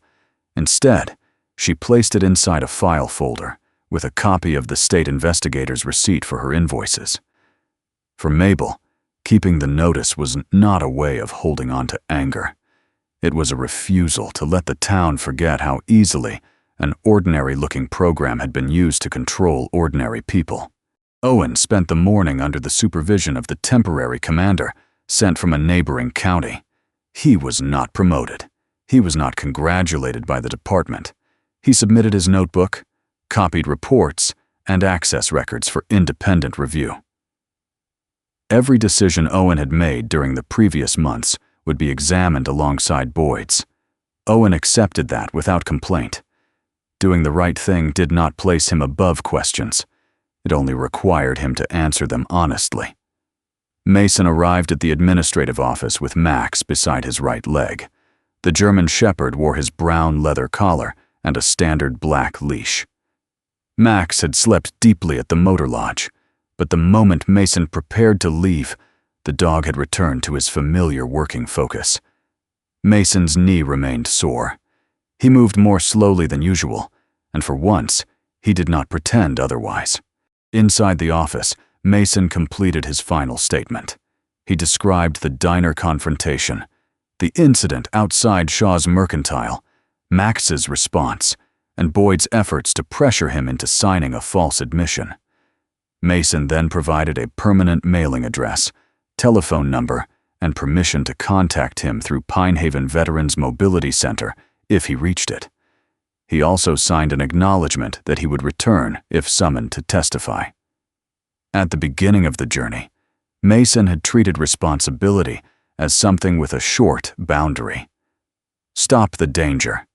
[SPEAKER 1] Instead, she placed it inside a file folder with a copy of the state investigator's receipt for her invoices. For Mabel, keeping the notice was not a way of holding on to anger. It was a refusal to let the town forget how easily an ordinary-looking program had been used to control ordinary people. Owen spent the morning under the supervision of the temporary commander sent from a neighboring county. He was not promoted. He was not congratulated by the department. He submitted his notebook, copied reports, and access records for independent review. Every decision Owen had made during the previous months would be examined alongside Boyd's. Owen accepted that without complaint. Doing the right thing did not place him above questions. It only required him to answer them honestly. Mason arrived at the administrative office with Max beside his right leg. The German shepherd wore his brown leather collar and a standard black leash. Max had slept deeply at the motor lodge, but the moment Mason prepared to leave, the dog had returned to his familiar working focus. Mason's knee remained sore. He moved more slowly than usual, and for once, he did not pretend otherwise. Inside the office, Mason completed his final statement. He described the diner confrontation, the incident outside Shaw's Mercantile, Max's response, and Boyd's efforts to pressure him into signing a false admission. Mason then provided a permanent mailing address, telephone number, and permission to contact him through Pinehaven Veterans Mobility Center if he reached it. He also signed an acknowledgement that he would return if summoned to testify. At the beginning of the journey, Mason had treated responsibility as something with a short boundary. Stop the danger.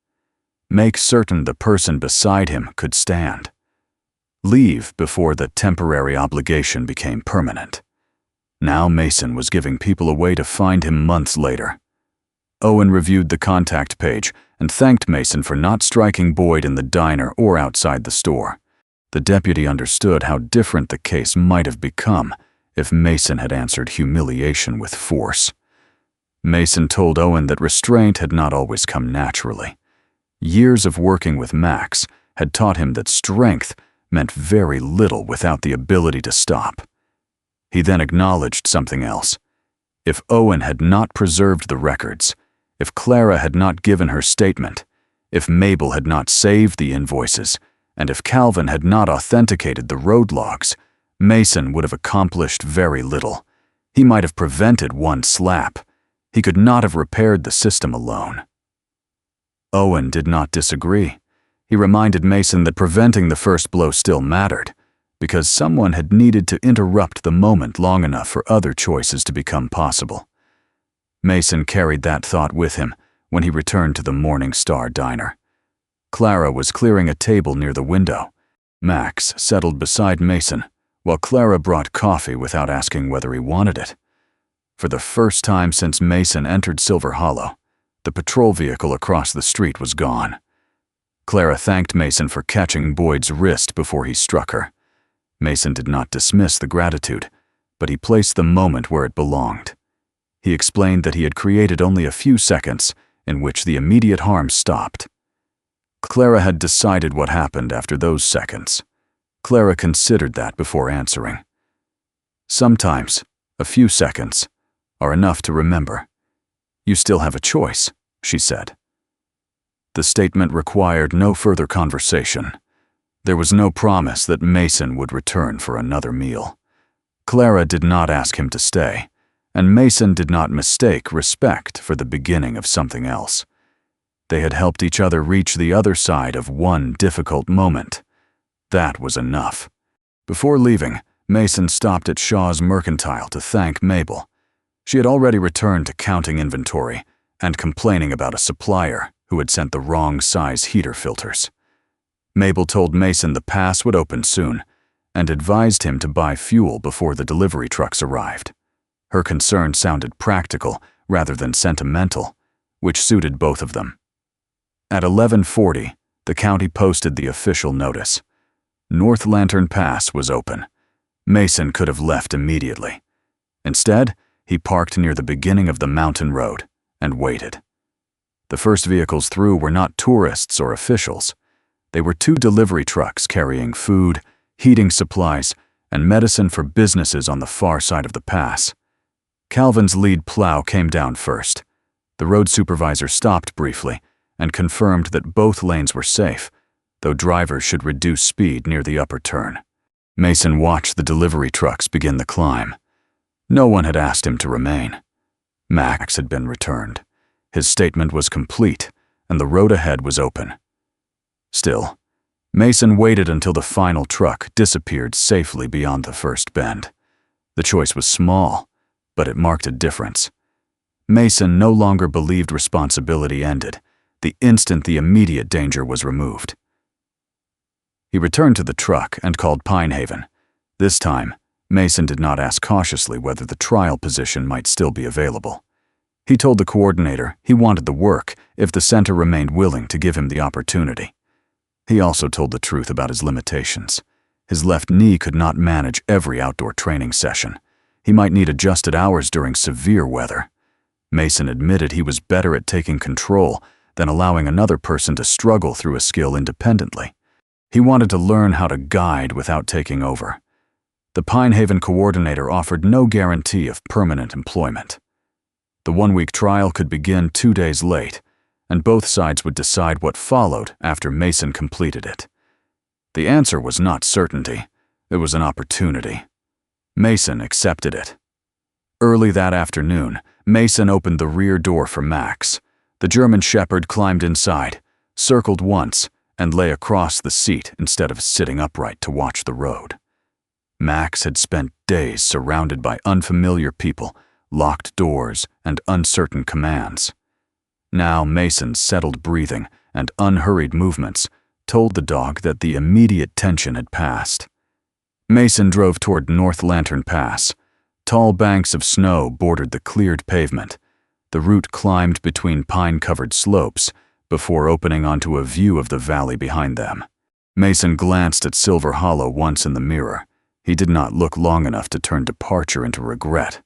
[SPEAKER 1] Make certain the person beside him could stand. Leave before the temporary obligation became permanent. Now Mason was giving people a way to find him months later. Owen reviewed the contact page and thanked Mason for not striking Boyd in the diner or outside the store. The deputy understood how different the case might have become if Mason had answered humiliation with force. Mason told Owen that restraint had not always come naturally. Years of working with Max had taught him that strength meant very little without the ability to stop. He then acknowledged something else. If Owen had not preserved the records, if Clara had not given her statement, if Mabel had not saved the invoices, and if Calvin had not authenticated the road logs, Mason would have accomplished very little. He might have prevented one slap. He could not have repaired the system alone. Owen did not disagree. He reminded Mason that preventing the first blow still mattered, because someone had needed to interrupt the moment long enough for other choices to become possible. Mason carried that thought with him when he returned to the Morning Star diner. Clara was clearing a table near the window. Max settled beside Mason, while Clara brought coffee without asking whether he wanted it. For the first time since Mason entered Silver Hollow, the patrol vehicle across the street was gone. Clara thanked Mason for catching Boyd's wrist before he struck her. Mason did not dismiss the gratitude, but he placed the moment where it belonged. He explained that he had created only a few seconds in which the immediate harm stopped. Clara had decided what happened after those seconds. Clara considered that before answering. Sometimes, a few seconds are enough to remember. You still have a choice, she said. The statement required no further conversation. There was no promise that Mason would return for another meal. Clara did not ask him to stay, and Mason did not mistake respect for the beginning of something else. They had helped each other reach the other side of one difficult moment. That was enough. Before leaving, Mason stopped at Shaw's Mercantile to thank Mabel. She had already returned to counting inventory and complaining about a supplier who had sent the wrong size heater filters. Mabel told Mason the pass would open soon and advised him to buy fuel before the delivery trucks arrived. Her concern sounded practical rather than sentimental, which suited both of them. At 11:40, the county posted the official notice. North Lantern Pass was open. Mason could have left immediately. Instead, he parked near the beginning of the mountain road and waited. The first vehicles through were not tourists or officials. They were 2 delivery trucks carrying food, heating supplies, and medicine for businesses on the far side of the pass. Calvin's lead plow came down first. The road supervisor stopped briefly and confirmed that both lanes were safe, though drivers should reduce speed near the upper turn. Mason watched the delivery trucks begin the climb. No one had asked him to remain. Max had been returned. His statement was complete, and the road ahead was open. Still, Mason waited until the final truck disappeared safely beyond the first bend. The choice was small, but it marked a difference. Mason no longer believed responsibility ended the instant the immediate danger was removed. He returned to the truck and called Pinehaven. This time, Mason did not ask cautiously whether the trial position might still be available. He told the coordinator he wanted the work if the center remained willing to give him the opportunity. He also told the truth about his limitations. His left knee could not manage every outdoor training session. He might need adjusted hours during severe weather. Mason admitted he was better at taking control than allowing another person to struggle through a skill independently. He wanted to learn how to guide without taking over. The Pinehaven coordinator offered no guarantee of permanent employment. The 1-week trial could begin 2 days late, and both sides would decide what followed after Mason completed it. The answer was not certainty, it was an opportunity. Mason accepted it. Early that afternoon, Mason opened the rear door for Max. The German Shepherd climbed inside, circled once, and lay across the seat instead of sitting upright to watch the road. Max had spent days surrounded by unfamiliar people, locked doors, and uncertain commands. Now Mason's settled breathing and unhurried movements told the dog that the immediate tension had passed. Mason drove toward North Lantern Pass. Tall banks of snow bordered the cleared pavement. The route climbed between pine-covered slopes before opening onto a view of the valley behind them. Mason glanced at Silver Hollow once in the mirror. He did not look long enough to turn departure into regret.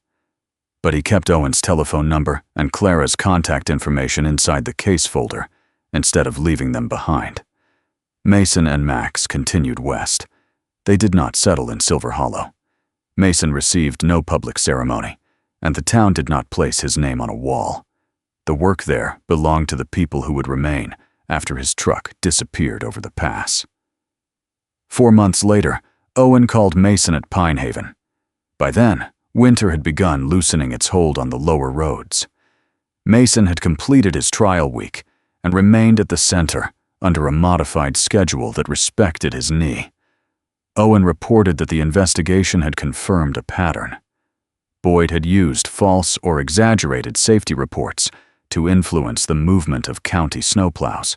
[SPEAKER 1] But he kept Owen's telephone number and Clara's contact information inside the case folder, instead of leaving them behind. Mason and Max continued west. They did not settle in Silver Hollow. Mason received no public ceremony, and the town did not place his name on a wall. The work there belonged to the people who would remain after his truck disappeared over the pass. 4 months later, Owen called Mason at Pine Haven. By then, winter had begun loosening its hold on the lower roads. Mason had completed his trial week and remained at the center under a modified schedule that respected his knee. Owen reported that the investigation had confirmed a pattern. Boyd had used false or exaggerated safety reports to influence the movement of county snowplows.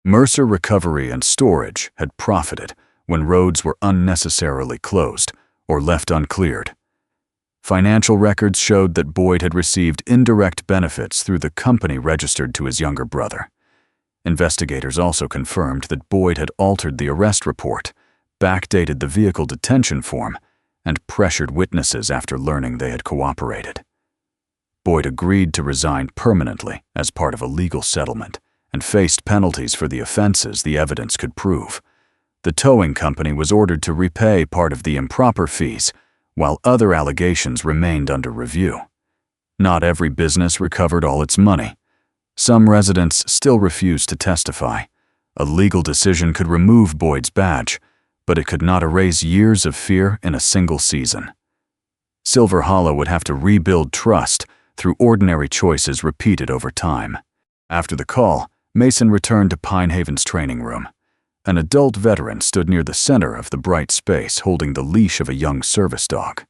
[SPEAKER 1] Mercer Recovery and Storage had profited when roads were unnecessarily closed or left uncleared. Financial records showed that Boyd had received indirect benefits through the company registered to his younger brother. Investigators also confirmed that Boyd had altered the arrest report, backdated the vehicle detention form, and pressured witnesses after learning they had cooperated. Boyd agreed to resign permanently as part of a legal settlement and faced penalties for the offenses the evidence could prove. The towing company was ordered to repay part of the improper fees, while other allegations remained under review. Not every business recovered all its money. Some residents still refused to testify. A legal decision could remove Boyd's badge, but it could not erase years of fear in a single season. Silver Hollow would have to rebuild trust through ordinary choices repeated over time. After the call, Mason returned to Pine Haven's training room. An adult veteran stood near the center of the bright space holding the leash of a young service dog.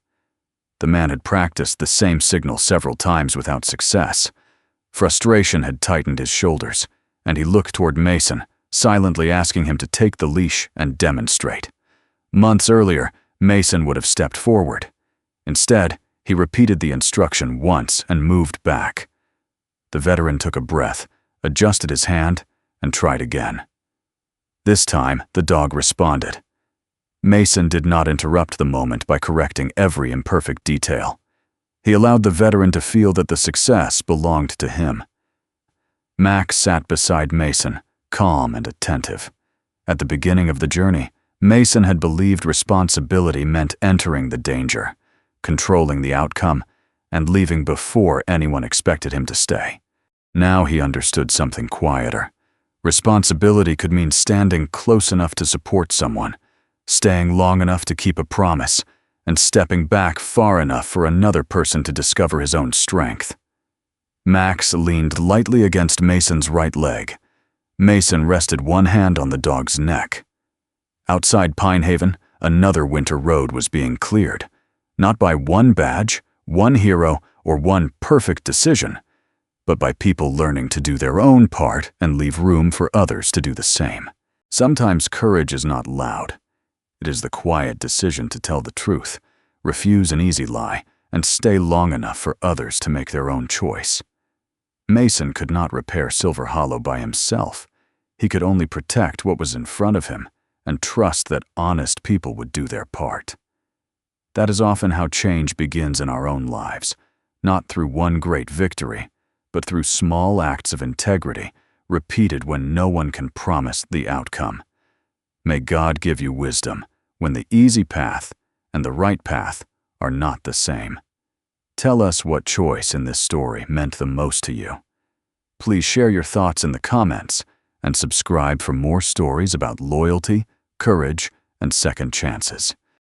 [SPEAKER 1] The man had practiced the same signal several times without success. Frustration had tightened his shoulders, and he looked toward Mason, silently asking him to take the leash and demonstrate. Months earlier, Mason would have stepped forward. Instead, he repeated the instruction once and moved back. The veteran took a breath, adjusted his hand, and tried again. This time, the dog responded. Mason did not interrupt the moment by correcting every imperfect detail. He allowed the veteran to feel that the success belonged to him. Max sat beside Mason, calm and attentive. At the beginning of the journey, Mason had believed responsibility meant entering the danger, controlling the outcome, and leaving before anyone expected him to stay. Now he understood something quieter. Responsibility could mean standing close enough to support someone, staying long enough to keep a promise, and stepping back far enough for another person to discover his own strength. Max leaned lightly against Mason's right leg. Mason rested one hand on the dog's neck. Outside Pine Haven, another winter road was being cleared, not by one badge, one hero, or one perfect decision, but by people learning to do their own part and leave room for others to do the same. Sometimes courage is not loud. It is the quiet decision to tell the truth, refuse an easy lie, and stay long enough for others to make their own choice. Mason could not repair Silver Hollow by himself. He could only protect what was in front of him and trust that honest people would do their part. That is often how change begins in our own lives, not through one great victory, but through small acts of integrity, repeated when no one can promise the outcome. May God give you wisdom when the easy path and the right path are not the same. Tell us what choice in this story meant the most to you. Please share your thoughts in the comments and subscribe for more stories about loyalty, courage, and second chances.